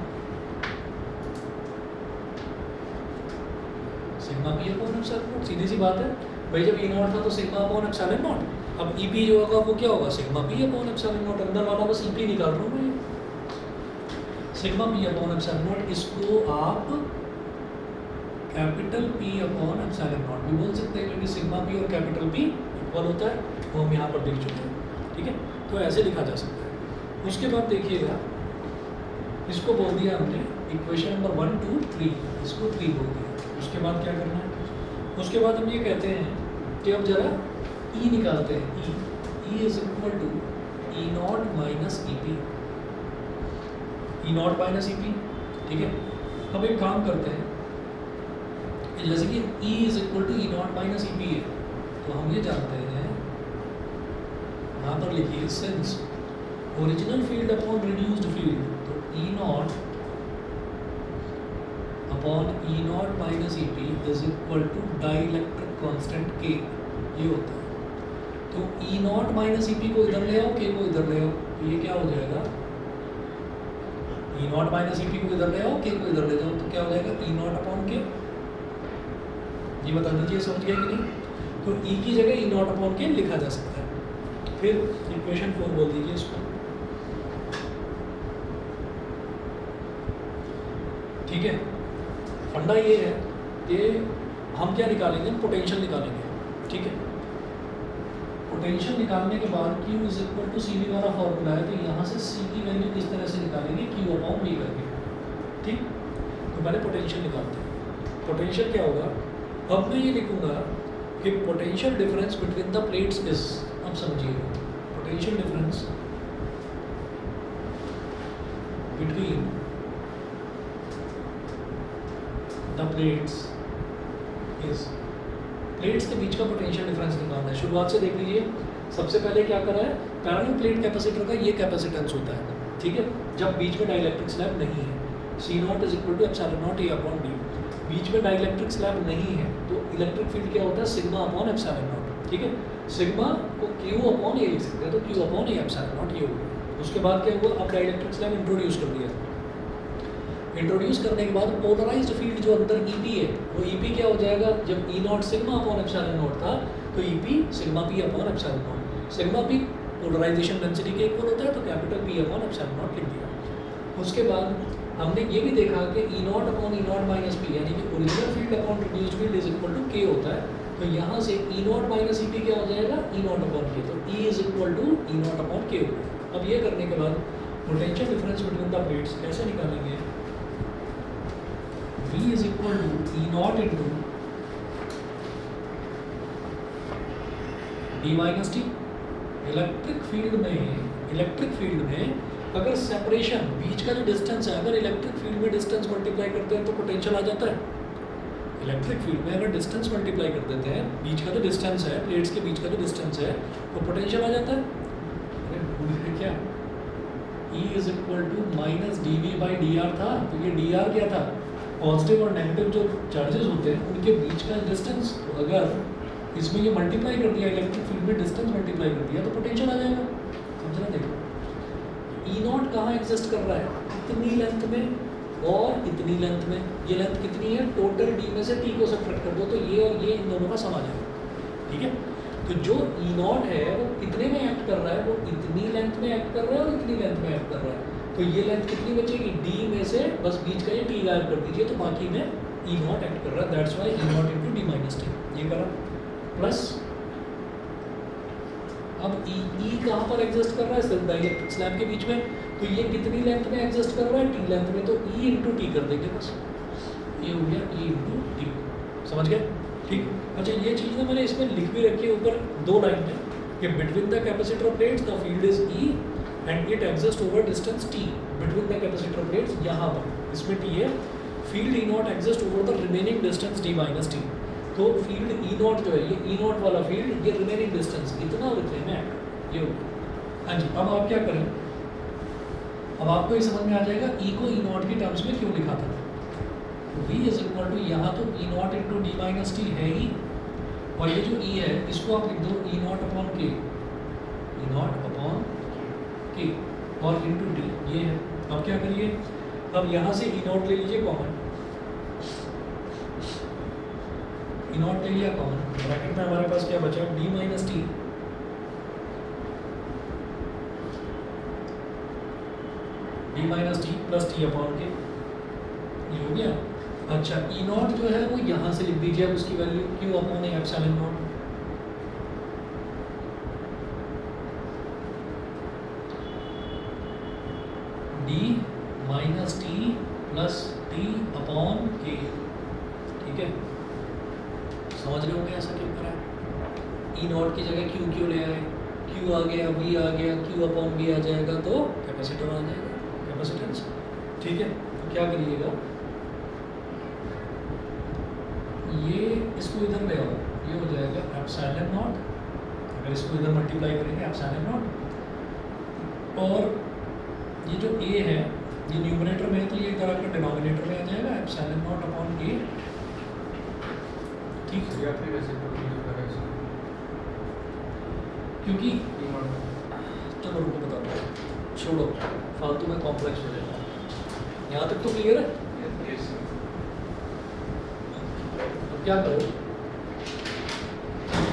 sigma B upon epsilon naught, सीधी सी बात है भाई, जब ई नॉट था तो सिग्मा अपॉन एप्सिलॉन नॉट, अब ईपी जो होगा वो क्या होगा, sigma B upon epsilon naught, अंदर वाला बस ईपी निकाल रहा हूँ मैं, sigma P upon epsilon naught, इसको आप capital P upon epsilon naught भी बोल सकते हैं क्योंकि सिग्मा पी और कैपिटल पी इक्वल होता है, वो हम यहाँ पर देख चुके हैं, ठीक है, तो ऐसे लिखा जा सकता है। उसके बाद देखिएगा इसको बोल दिया हमने इक्वेशन नंबर 1 2 3, इसको 3 बोल दिया। उसके बाद क्या करना है, उसके बाद हम ये कहते हैं कि अब जरा ई निकालते हैं, E is equal to E naught minus E P, E naught minus E P, ठीक है। अब एक काम करते हैं, जैसे कि E is equal to E naught minus E P है, तो हम ये जानते हैं, यहाँ पर लिखिए since original field upon reduced field, तो E naught upon E naught minus E P is equal to dielectric constant K, ये होता है। तो E naught minus E P को इधर ले आओ, के को इधर ले आओ, तो ये क्या हो जाएगा, E naught minus E P को इधर ले आओ, के को इधर ले जाओ, तो क्या हो जाएगा ई नॉट अपॉन के, ये बता दीजिए समझ गया कि नहीं। तो ई की जगह ई नॉट अपॉन के लिखा जा सकता है। फिर इक्वेशन 4 बोल दीजिए इसको, ठीक है। फंडा ये है कि हम क्या निकालेंगे, पोटेंशियल निकालेंगे, ठीक है। पोटेंशियल निकालने के बाद Q is equal to C V वाला फॉर्मूला है, तो यहाँ से C की वैल्यू किस तरह से निकालेंगे, Q अपॉन V करके, ठीक। तो पहले पोटेंशियल निकालते हैं। पोटेंशियल क्या होगा, अब मैं ये लिखूंगा कि potential difference between the plates is, अब समझिएगा, potential difference between the plates is, plates के बीच का पोटेंशियल डिफरेंस निकालना है। शुरुआत से देख लीजिए, सबसे पहले क्या करा है, पैरेलल प्लेट कैपेसिटर का ये कैपेसिटेंस होता है, ठीक है, जब बीच में डाइलेक्ट्रिक स्लैब नहीं है, C naught is equal to epsilon naught A upon D, बीच में डाइलेक्ट्रिक स्लैब नहीं है तो इलेक्ट्रिक फील्ड क्या होता है, सिग्मा अपॉन एप्सिलॉन नॉट, ठीक है। सिग्मा को क्यू अपॉन ए लिख सकते हैं, तो Q upon A epsilon not ये होगा। उसके बाद क्या हुआ, अब डाइलेक्ट्रिक स्लैब इंट्रोड्यूस कर दिया, इंट्रोड्यूस करने के बाद पोलराइज्ड फील्ड जो अंदर ईपी है, वो ईपी क्या हो जाएगा, जब E naught sigma upon epsilon naught था तो E P sigma P upon epsilon naught, sigma P polarization density के इक्वल होता है, तो capital P upon epsilon naught लिख दिया। उसके बाद हमने ये भी देखा कि E naught upon E naught minus P, यानी कि original field upon reduced field is equal to K होता है, तो यहाँ से E naught minus E P क्या हो जाएगा, ई नॉट अपॉन के, तो E is equal to E naught upon K होगा। अब ये करने के बाद potential difference between the plates कैसे निकालेंगे, V is equal to E naught into D minus T. Electric field में अगर सेपरेशन, बीच का जो डिस्टेंस है, अगर इलेक्ट्रिक फील्ड में डिस्टेंस मल्टीप्लाई करते हैं तो पोटेंशियल आ जाता है। इलेक्ट्रिक फील्ड में अगर डिस्टेंस मल्टीप्लाई कर देते हैं, बीच का जो डिस्टेंस है, प्लेट्स के बीच का जो डिस्टेंस है, वो पोटेंशियल आ जाता है। अरे भूल गए क्या, E is equal to minus D V by D R था, तो ये डी आर क्या था, पॉजिटिव और नेगेटिव जो चार्जेस होते हैं उनके बीच का डिस्टेंस, अगर इसमें ये मल्टीप्लाई कर दिया, इलेक्ट्रिक फील्ड में डिस्टेंस मल्टीप्लाई कर दिया तो पोटेंशियल आ जाएगा। समझना, देखो ई नॉट कहाँ एग्जिस्ट कर रहा है, इतनी लेंथ में और इतनी लेंथ में, ये लेंथ कितनी है, टोटल डी में से टी को सब्ट्रैक्ट कर दो तो ये और ये इन दोनों का सम आ जाएगा। ठीक है, तो जो ई नॉट है वो कितने में एक्ट कर रहा है, वो इतनी लेंथ में एक्ट कर रहा है और इतनी लेंथ में एक्ट कर रहा है, तो ये लेंथ कितनी बचेगी, डी में से बस बीच का ये टी गायब कर दीजिए तो बाकी में ई नॉट एक्ट कर रहा है, that's why E naught into D minus T, ये करा प्लस। अब ई कहाँ पर एग्जिस्ट कर रहा है, सिर्फ डाइलेक्ट्रिक स्लैब के बीच में, तो ये कितनी लेंथ में एग्जिस्ट कर रहा है, टी लेंथ में, तो ई इंटू टी कर देंगे बस, ये हो गया ई इंटू टी। समझ गए? ठीक। अच्छा, ये चीज़ ना मैंने इसमें लिख भी रखी है ऊपर 2 लाइन में कि between the capacitor plates the field is E and it exist over distance T between the capacitor plates, यहाँ पर इसमें टी है, field E not exist over the remaining distance D minus T, तो field E not जो है, ये ई not वाला field, ये रिमेनिंग डिस्टेंस इतना और इतने में एक्ट, ये हो गया। हाँ जी, अब आप क्या करें, अब आपको ये समझ में आ जाएगा ई को ई नॉट की टर्म्स में क्यों लिखा था। V इज इक्वल टू, यहाँ तो E naught into D minus T है ही, और ये जो ई है इसको आप लिख दो ई नॉट अपॉन के, ई नॉट अपॉन के और इंटू डी, ये है। अब क्या करिए, अब यहाँ से ई नॉट ले लीजिए कॉमन, ई नॉट ले लिया कॉमन, ब्रैकेट में हमारे पास क्या बचा, D minus T, D minus T plus T upon के, ये हो गया। अच्छा, ई नॉट जो है वो यहाँ से लिख दीजिए, अब उसकी value Q upon epsilon not, D minus T plus T upon के। ठीक है, समझ रहे होंगे ऐसा क्यों करा है, ई नॉट की जगह क्यू क्यों ले आए, क्यू आ गया, वी आ गया, क्यू अपॉन वी आ जाएगा तो कैपेसिटर आ जाएगा, कैपेसिटेंस। ठीक है, तो क्या करिएगा, ये इसको इधर ले आओ, ये हो जाएगा एप्सिलॉन नॉट, अगर इसको इधर मल्टीप्लाई करेंगे एप्सिलॉन नॉट, और ये जो ए है ये न्यूमरेटर में है तो ये इधर आकर डिनोमिनेटर में आ जाएगा एप्सिलॉन नॉट अपॉन ए। ठीक है, क्योंकि चलो रुको बताता हूँ, छोड़ो फालतू में कॉम्प्लेक्स हो जाएगा, यहाँ तक तो क्लियर है। क्या करो,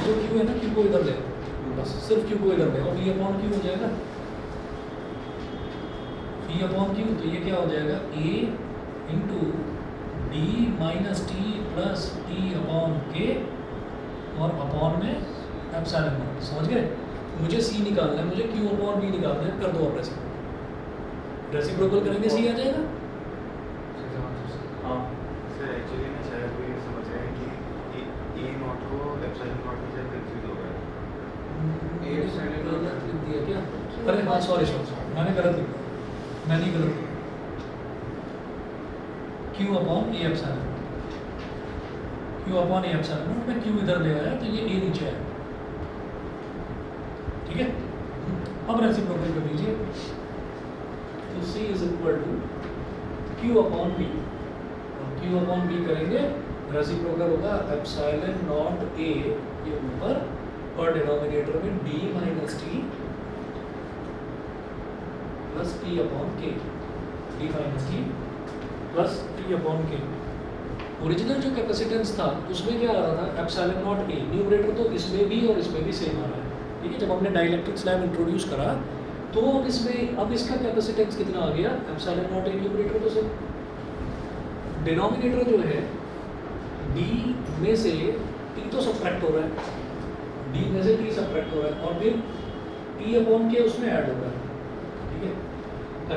जो क्यू है ना, क्यू को इधर ले आओ, बस सिर्फ क्यू को इधर ले आओ, वी अपॉन क्यू हो जाएगा, वी अपॉन क्यू, तो ये क्या हो जाएगा, A into D minus T plus T upon K और अपॉन में एप्सिलॉन नॉट। समझ गए? मुझे सी निकालना है, मुझे क्यू अपॉन वी निकालना है, कर दो आप रेसिप्रोकल करेंगे सी आ जाएगा। हाँ सर, एक्चुअली मैं शायद कोई समझ रहे हैं कि ए नॉट को एप्सिलॉन नॉट में शायद कंफ्यूज हो गया है। ए एप्सिलॉन नॉट लिख दिया क्या? अरे हाँ, सॉरी मैंने गलत लिखा, मैंने गलत लिखा, Q upon A epsilon, Q upon A epsilon not, मैं क्यू इधर ले आया तो ये ए नीचे आया। ठीक है, अब रेसिप्रोकल कर दीजिए, तो C is equal to Q upon B, Q upon B करेंगे, रेसिप्रोकल होगा एप्सिलॉन नॉट ए ये ऊपर और डिनोमिनेटर में D minus T plus T upon K, D minus T plus T upon K. Original जो कैपेसिटेंस था उसमें क्या आ रहा था, एप्सिलॉन नॉट ए, न्यूमरेटर तो इसमें भी और इसमें भी सेम आ रहा है। ठीक है, जब हमने डाइलेक्ट्रिक स्लैब इंट्रोड्यूस करा तो अब इसमें, अब इसका कैपेसिटेंस कितना आ गया, एप्सिलॉन नॉट ए, न्यूमरेटर तो सेम, डिनोमिनेटर जो है डी में से टी तो सब्ट्रैक्ट हो रहा है, डी में से टी सब्ट्रैक्ट हो रहा है और फिर टी अपॉन के उसमें ऐड हो रहा है। ठीक है,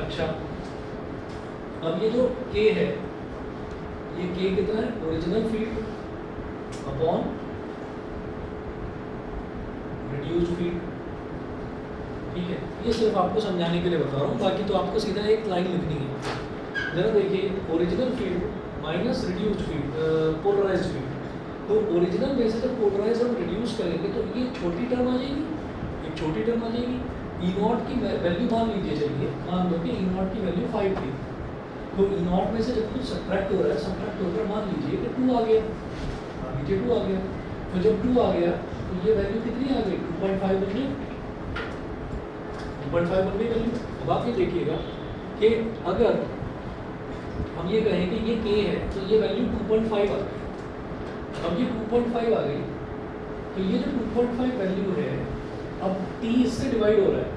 अच्छा अब ये जो के है, ये के कितना है, original field upon reduced field. ठीक है, ये सिर्फ आपको समझाने के लिए बता रहा हूँ, बाकी तो आपको सीधा एक लाइन लिखनी है। जरा देखिए, original field minus reduced field, polarised field, तो ओरिजिनल में से जब पोलराइज और रिड्यूस करेंगे तो ये छोटी टर्म आ जाएगी, एक छोटी टर्म आ जाएगी, ई नॉट की वैल्यू मान लीजिए, चलिए मान लो कि ई नॉट की वैल्यू 5 थी, तो ई नॉट में से जब कुछ सब्ट्रैक्ट हो रहा है, सब्ट्रैक्ट होकर मान लीजिए कि 2 आ गया, मान लीजिए 2 आ गया, तो जब 2 आ गया तो ये वैल्यू कितनी आ गई, 2.5 बन गई, 2.5 बन गई वैल्यू। अब आप ये देखिएगा कि अगर हम ये कहें कि ये k है तो ये वैल्यू 2.5 आ गई। अब ये 2.5 आ गई तो ये जो 2.5 वैल्यू है, अब t इससे डिवाइड हो रहा है,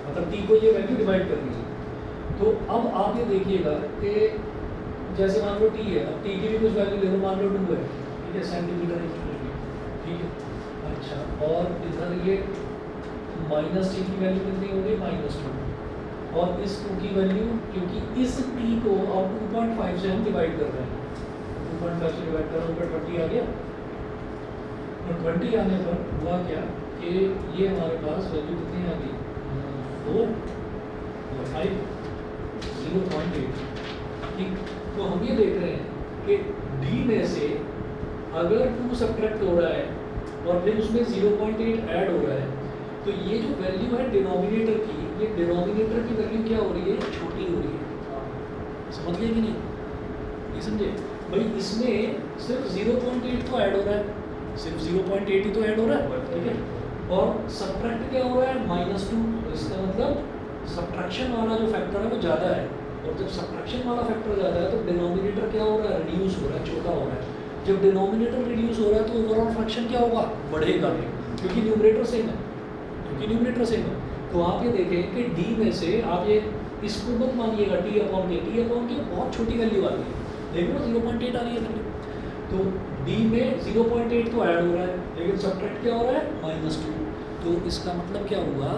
मतलब t को ये वैल्यू डिवाइड कर दीजिए। तो अब आप ये देखिएगा कि जैसे मान लो t है, अब t की भी कुछ वैल्यू ले लो, मान लो 2 है, ठीक है, सेंटीमीटर ठीक है। अच्छा, और इधर ये माइनस टी की वैल्यू कितनी हो गई, -2, और इस 2 की वैल्यू, क्योंकि इस t को अब 2.5 से हम डिवाइड कर रहे हैं, 2.5 से डिवाइड कर रहे हैं, ऊपर 20 आ गया। तो 20 आने पर हुआ क्या कि ये हमारे पास वैल्यू कितनी आ गई, 4 और 5, 0.8। ठीक, तो हम ये देख रहे हैं कि d में से अगर 2 सब्ट्रैक्ट हो रहा है और फिर उसमें 0.8 ऐड हो रहा है, तो ये जो वैल्यू है डिनोमिनेटर की, ये डिनोमिनेटर की वैल्यू क्या हो रही है, छोटी हो रही है। समझ गए कि नहीं, ये समझे भाई, इसमें सिर्फ 0.8 तो ऐड हो रहा है, सिर्फ 0.8 ही तो ऐड हो रहा है, ठीक है, और सब्ट्रैक्ट क्या हो रहा है, -2, तो इसका मतलब सब्ट्रैक्शन वाला जो फैक्टर है वो ज़्यादा है, और जब सब्ट्रैक्शन वाला फैक्टर ज़्यादा है तो डिनोमिनेटर क्या हो रहा है, रिड्यूस हो रहा है, छोटा हो रहा है। जब डिनोमिनेटर रिड्यूस हो रहा है तो ओवरऑल फ्रैक्शन क्या होगा, बढ़ेगा, क्योंकि न्यूमरेटर सेम है, क्योंकि न्यूमरेटर सेम है। तो आप ये देखें कि d में से आप ये इसको मत मानिएगा t/k बहुत छोटी वैल्यू आ रही है, देखो 0.8 आ रही है वैल्यू, तो d में 0.8 तो ऐड हो रहा है, लेकिन सब्ट्रैक्ट क्या हो रहा है, -2। तो इसका मतलब क्या हुआ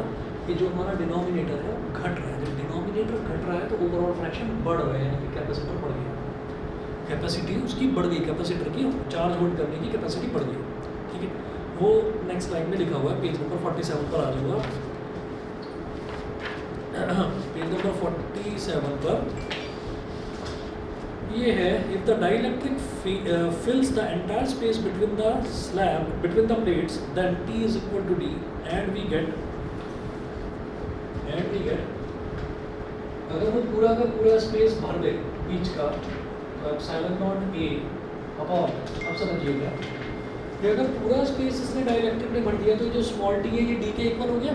कि जो हमारा डिनोमिनेटर है वो घट रहा है। जब डिनोमिनेटर घट रहा है तो ओवरऑल फ्रैक्शन बढ़ रहा है, यानी कि कैपेसिटर बढ़ गया, कैपेसिटी उसकी बढ़ गई, कैपेसिटर की चार्ज होल्ड करने की कैपेसिटी बढ़ गई, ठीक है। वो नेक्स्ट स्लाइड में लिखा हुआ है, पेज नंबर 47 पर आ जाऊँगा, पेज नंबर 47 पर ये है, if the dielectric fills the entire space between the slab, between the plates, then T is equal to D, and we get अगर वो पूरा का पूरा स्पेस भर दे बीच का, तो एप्सिलॉन नॉट A अपॉन, अब समझिएगा कि अगर पूरा स्पेस इसने डाइलेक्ट्रिक में भर दिया तो जो स्मॉल t है ये d के इक्वल हो गया,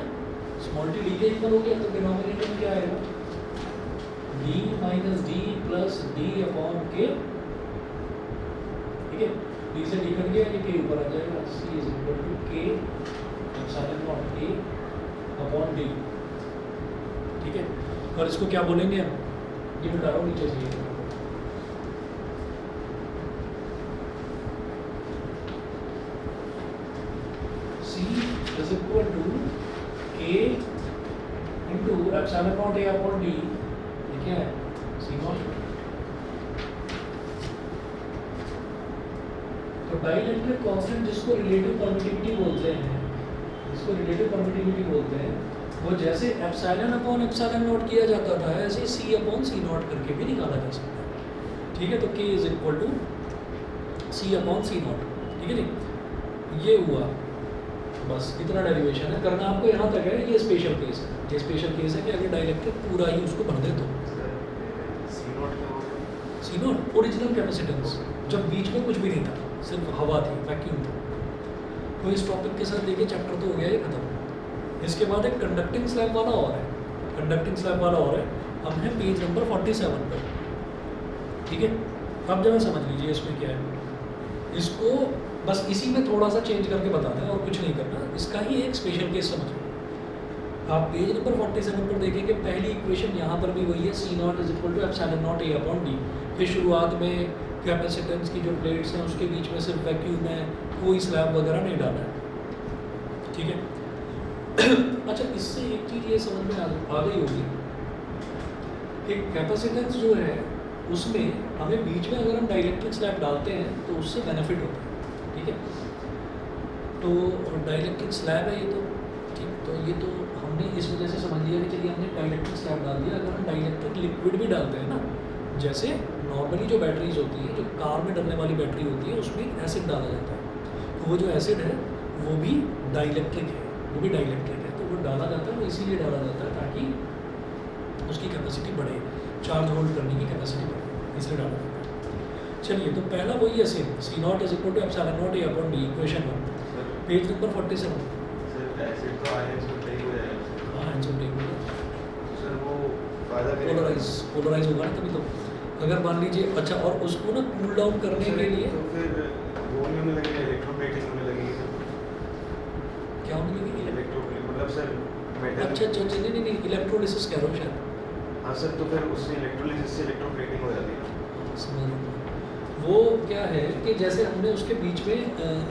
स्मॉल t d के इक्वल हो गया, तो डिनोमिनेटर में क्या आएगा, d - d plus d upon k, ठीक है, d से d कट गया, ये k ऊपर आ जाएगा, c is equal to k epsilon naught a upon d, ठीक है। और इसको क्या बोलेंगे हम, ये बता रहा हूँ नीचे से, c is equal to k into epsilon naught a upon d, ये क्या है, c नॉट। तो डाइलेक्ट्रिक कांस्टेंट जिसको रिलेटिव परमिटिविटी बोलते हैं, जिसको रिलेटिव परमिटिविटी बोलते हैं, वो जैसे एप्सिलॉन अपॉन एप्सिलॉन नॉट किया जाता था, ऐसे c अपॉन c नॉट करके भी निकाला जा सकता है, ठीक है। तो k is equal to c upon c naught, ठीक है जी, ये हुआ, बस इतना डेरिवेशन है, करना आपको यहाँ तक है। ये स्पेशल केस है, ये स्पेशल केस है कि अगर डाइलेक्ट्रिक पूरा ही उसको भर दे तो सी नॉट ओरिजिनल कैपेसिटेंस, जब बीच में कुछ भी नहीं था, सिर्फ हवा थी, वैक्यूम था। तो इस टॉपिक के साथ देखिए चैप्टर तो हो गया ये खत्म। इसके बाद एक कंडक्टिंग स्लैब वाला और है, कंडक्टिंग स्लैब वाला और है, हम हैं पेज नंबर 47 पर, ठीक है। अब जरा समझ लीजिए इसमें क्या है, इसको बस इसी में थोड़ा सा चेंज करके बताते हैं और कुछ नहीं करना, इसका ही एक स्पेशल केस समझिए। आप पेज नंबर 47 पर देखें कि पहली इक्वेशन यहाँ पर भी वही है, c naught is equal to epsilon naught a upon d। फिर शुरुआत में कैपेसिटेंस की जो प्लेट्स हैं उसके बीच में सिर्फ वैक्यूम है, कोई स्लैब वगैरह नहीं डाला है, ठीक है। अच्छा, इससे एक चीज़ ये समझ में आ गई होगी कि कैपेसिटेंस जो है उसमें हमें बीच में अगर हम डाइलेक्ट्रिक स्लैब डालते हैं तो उससे बेनिफिट होता है, ठीक है। तो डाइलेक्ट्रिक स्लैब है ये तो, ठीक, तो ये तो हमने इस वजह से समझ लिया कि चलिए हमने डाइलेक्ट्रिक स्लैब डाल दिया। अगर हम डाइलेक्ट्रिक लिक्विड भी डालते हैं ना, जैसे नॉर्मली जो बैटरीज होती है, जो कार में डलने वाली बैटरी होती है, उसमें एसिड डाला जाता है, तो वो जो एसिड है वो भी डाइलेक्ट्रिक है, वो भी डाइलेक्ट्रिक है। तो इनपुट डाला जाता है वो इसीलिए डाला जाता है ताकि उसकी कैपेसिटी बढ़े, चार्ज होल्ड करने की कैपेसिटी बढ़े, इसलिए डाला जाता है। चलिए, तो पहला वही है same, C naught is equal to epsilon naught A upon D, equation 1, page number 47। Sir ऐसे तो आयंस में नहीं हो जाएगा। हाँ, आंसर टेबल सर वो फायदा करेगा। पोलराइज होगा ना तभी तो। अगर मान लीजिए, अच्छा, और उसको ना कूल डाउन करने सर, के लिए तो फिर वो होने लगेगा, इलेक्ट्रोप्लेटिंग होने लगेगी सर। क्या होने लगेगी? इलेक्ट्रोप्लेट मतलब सर मेटल। अच्छा अच्छा अच्छा, नहीं नहीं नहीं, इलेक्ट्रोलिसिस कह रहा हूँ शायद। हाँ सर, तो फिर उससे इलेक्ट्रोलिसिस से इलेक्ट्रोप्लेटिंग हो जाती है। समझ रहा हूँ। वो क्या है कि जैसे हमने उसके बीच में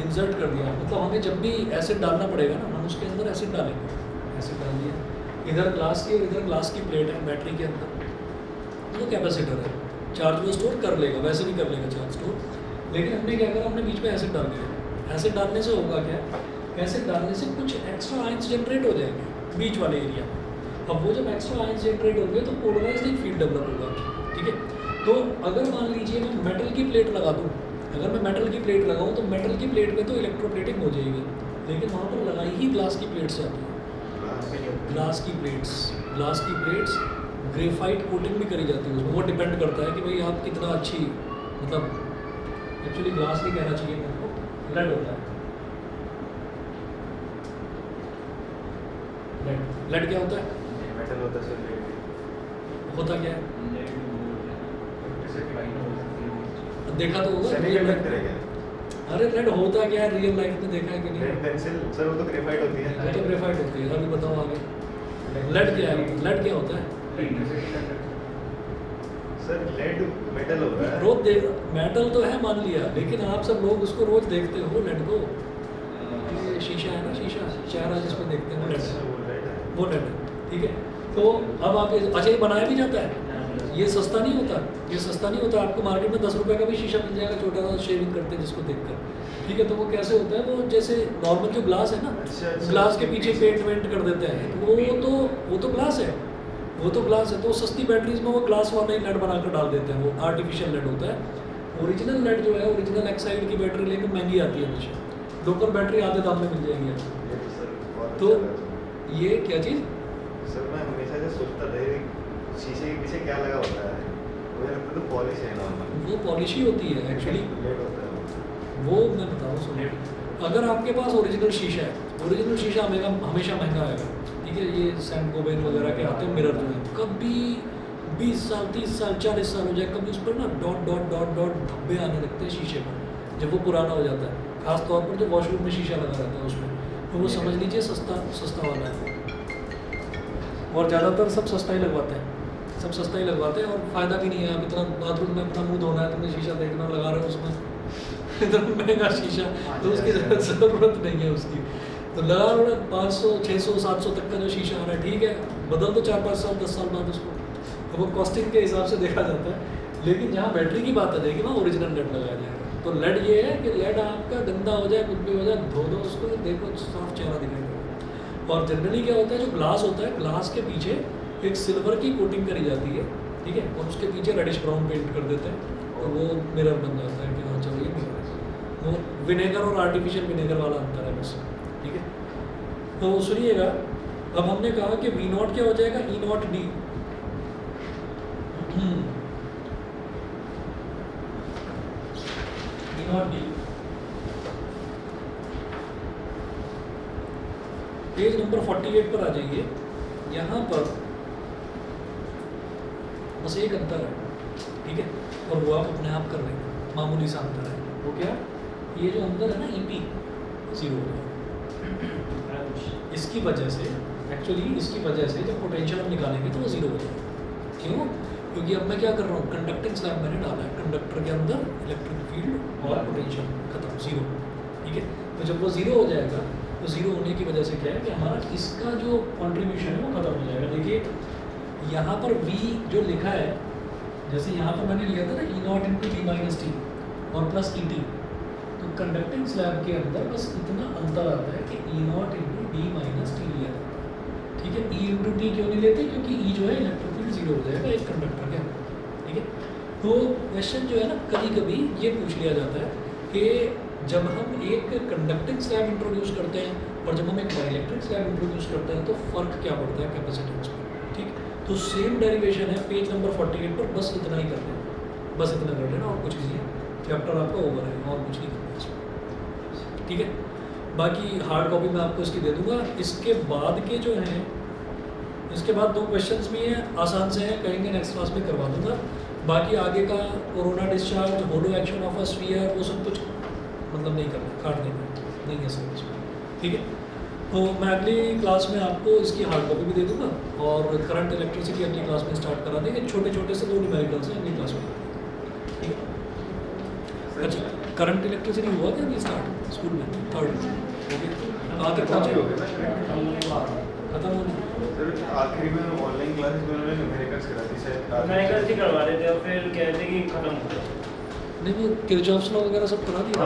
इंसर्ट कर दिया, मतलब हमें जब भी एसिड डालना पड़ेगा ना, हम उसके अंदर एसिड डालेंगे, एसिड डाल दिया, इधर ग्लास की और इधर ग्लास की प्लेट है बैटरी के अंदर, वो कैपेसिटर है, चार्ज वो स्टोर कर लेगा, वैसे भी कर लेगा चार्ज स्टोर। लेकिन हमने क्या करा, हमने बीच में एसिड डाल दिया। एसिड डालने से होगा क्या, एसिड डालने से कुछ एक्स्ट्रा आयंस जनरेट हो जाएंगे बीच वाले एरिया में। अब वो जब एक्स्ट्रा आयंस जनरेट होंगे तो पोलराइज्ड फील्ड डेवलप होगा, ठीक है। तो अगर मान लीजिए मैं मेटल की प्लेट लगा दूँ, अगर मैं मेटल की प्लेट लगाऊँ तो मेटल की प्लेट में तो इलेक्ट्रोप्लेटिंग हो जाएगी, लेकिन वहाँ पर लगाई ही ग्लास की प्लेट्स आती है। ग्लास की प्लेट्स ग्रेफाइट कोटिंग भी करी जाती है उसमें, वो डिपेंड करता है कि भाई आप कितना अच्छी, मतलब एक्चुअली ग्लास नहीं कहना चाहिए मेरे को, लेड होता है। लेड क्या होता है? मेटल होता है सर, लेड होता क्या है? देखा तो होगा सेमीकंडक्टर है क्या? अरे लेड होता क्या है रियल लाइफ में, देखा है कि नहीं? लेड पेंसिल सर, वो तो ग्रेफाइट होती है। वो तो ग्रेफाइट होती है। अभी बताओ आगे, लेड क्या है? लेड क्या होता है? सर लेड मेटल होता है। रोज देख, मेटल तो है मान लिया, लेकिन आप सब लोग उसको रोज देखते हो लेड को। ये शीशा है ना, शीशा चेहरा जिसमें देखते हैं, अच्छा, वो लेड है। वो लेड है, ठीक है। तो अब आप अच्छा, ये बनाया भी जाता है, ये सस्ता नहीं होता, ये सस्ता नहीं होता। आपको मार्केट में 10 रुपये का भी शीशा मिल जाएगा, छोटा सा शेविंग करते हैं जिसको देखकर, ठीक है। तो वो कैसे होता है, वो जैसे नॉर्मल जो ग्लास है ना, अच्छा, ग्लास के पीछे पेंट वेंट कर देते हैं, तो वो तो ग्लास है, वो तो ग्लास है। तो सस्ती बैटरीज में वो ग्लास वाला ही लेड बनाकर डाल देते हैं, वो आर्टिफिशियल लेड होता है। ओरिजिनल लेड जो है, ओरिजिनल एक्साइड की बैटरी लेकिन महंगी आती है हमेशा, लोकल बैटरी आधे दाम में मिल जाएंगी आपको। ये तो सर बहुत तो अच्छा लगा। ये क्या चीज़? सर मैं हमेशा से सोचता था ये शीशे के पीछे क्या लगा होता है, मुझे लगता तो पॉलिश है नॉर्मल। वो पॉलिश ही होती है एक्चुअली, लेड होता है वो मैं बता रहा हूँ। अगर आपके पास ओरिजिनल शीशा है, ओरिजिनल शीशा हमेशा महंगा आएगा, ठीक है। ये सैंड गोबेन वगैरह के आते हैं मिरर जो है, कभी 20 साल 30 साल 40 साल हो जाए, कभी उस पर ना डॉट डॉट डॉट डॉट धब्बे आने लगते हैं शीशे पर, जब वो पुराना हो जाता है। खास तौर पर जो वॉशरूम में शीशा लगा रहता है उसमें, तो वो समझ लीजिए सस्ता वाला है। और ज़्यादातर सब सस्ता ही लगवाते हैं, सब सस्ता ही लगवाते हैं, और फ़ायदा भी नहीं है। आप इतना बाथरूम में अपना मुंह धोना है, तुमने शीशा देखना लगा रहे हो उसमें इतना महंगा शीशा, तो उसकी ज़रूरत नहीं है उसकी। तो लगा रहा 500 600 700 तक का जो शीशा आ रहा है, ठीक है, बदल दो 4-5 साल 10 साल बाद उसको, तो वो कॉस्टिंग के हिसाब से देखा जाता है। लेकिन जहाँ बैटरी की बात आ जाएगी वहाँ ओरिजिनल लेड लगाया जाएगा। तो लेड ये है कि लेड आपका गंदा हो जाए, कुछ भी हो जाए, धो दो उसको, देखो साफ चेहरा दिखेगा। और जनरली क्या होता है, जो ग्लास होता है, ग्लास के पीछे एक सिल्वर की कोटिंग करी जाती है, ठीक है, और उसके पीछे रेडिश ब्राउन पेंट कर देते हैं, तो वो मिरर बन जाता है कि हाँ चलो ये मिरर है। वो विनेगर और आर्टिफिशियल विनेगर वाला अंतर है बस, ठीक है। तो सुनिएगा, अब हमने कहा कि वी नॉट क्या हो जाएगा, E naught D. E naught D, page number 48 पर आ जाइए। यहाँ पर बस एक अंतर है, ठीक है, और वो आप अपने आप कर लेंगे, मामूली सा अंतर है। वो क्या, ये जो अंदर है ना EP 0 हो जाएगा। इसकी वजह से, एक्चुअली इसकी वजह से जब पोटेंशियल हम निकालेंगे तो वो 0 हो जाएगा। क्यों? क्योंकि अब मैं क्या कर रहा हूँ, कंडक्टिंग स्लैब मैंने डाला है, कंडक्टर के अंदर इलेक्ट्रिक फील्ड और पोटेंशियल खत्म, 0, ठीक है। तो जब वो 0 हो जाएगा, तो 0 होने की वजह से क्या है कि हमारा इसका जो कॉन्ट्रीब्यूशन है वो खत्म हो जाएगा। देखिए यहाँ पर V जो लिखा है, जैसे यहाँ पर मैंने लिया था ना E not into D minus T और प्लस ET, तो कंडक्टिंग स्लैब के अंदर बस इतना अंतर आता है कि E not into D minus T लिया जाता है, ठीक है। E इंटू टी क्यों नहीं लेते, क्योंकि E जो है इलेक्ट्रिक फील्ड 0 हो जाएगा एक कंडक्टर के अंदर, ठीक है। तो क्वेश्चन जो है ना, कभी कभी ये पूछ लिया जाता है कि जब हम एक कंडक्टिंग स्लैब इंट्रोड्यूस करते हैं और जब हम एक डाइलेक्ट्रिक स्लैब इंट्रोड्यूस करते हैं तो फ़र्क क्या पड़ता है कैपेसिटेंस में, ठीक। तो सेम डेरिवेशन है पेज नंबर 48 पर, बस इतना ही करते हैं, बस इतना कर लेना और कुछ नहीं है, चैप्टर आपका ओवर है और कुछ नहीं करना इसमें, ठीक है। बाकी हार्ड कॉपी मैं आपको इसकी दे दूंगा। इसके बाद के जो हैं, इसके बाद 2 क्वेश्चंस भी हैं, आसान से हैं, कहेंगे नेक्स्ट क्लास में करवा दूंगा। बाकी आगे का corona discharge, hollow action of a sphere, वो सब कुछ मतलब नहीं करना, काट देना, नहीं है सब कुछ, ठीक है। तो मैं अगली क्लास में आपको इसकी हार्ड कॉपी भी दे दूंगा और करंट इलेक्ट्रिसिटी अगली क्लास में स्टार्ट करा देंगे। छोटे छोटे से 2 न्यूमेरिकल्स हैं अगली क्लास में, ठीक है। अच्छा, करंट इलेक्ट्रिसिटी हुआ क्या अभी स्टार्ट स्कूल में, 3rd ओके, कहाँ तक पहुँचे हो गए, खत्म हो गया। सर आखिरी में ऑनलाइन क्लासेस में उन्होंने न्यूमेरिकल्स करा दी शायद, न्यूमेरिकल्स ही करवा रहे थे और फिर कहते कि खत्म हो गया। नहीं वो किरचॉफ्स लॉ वगैरह सब करा दिया।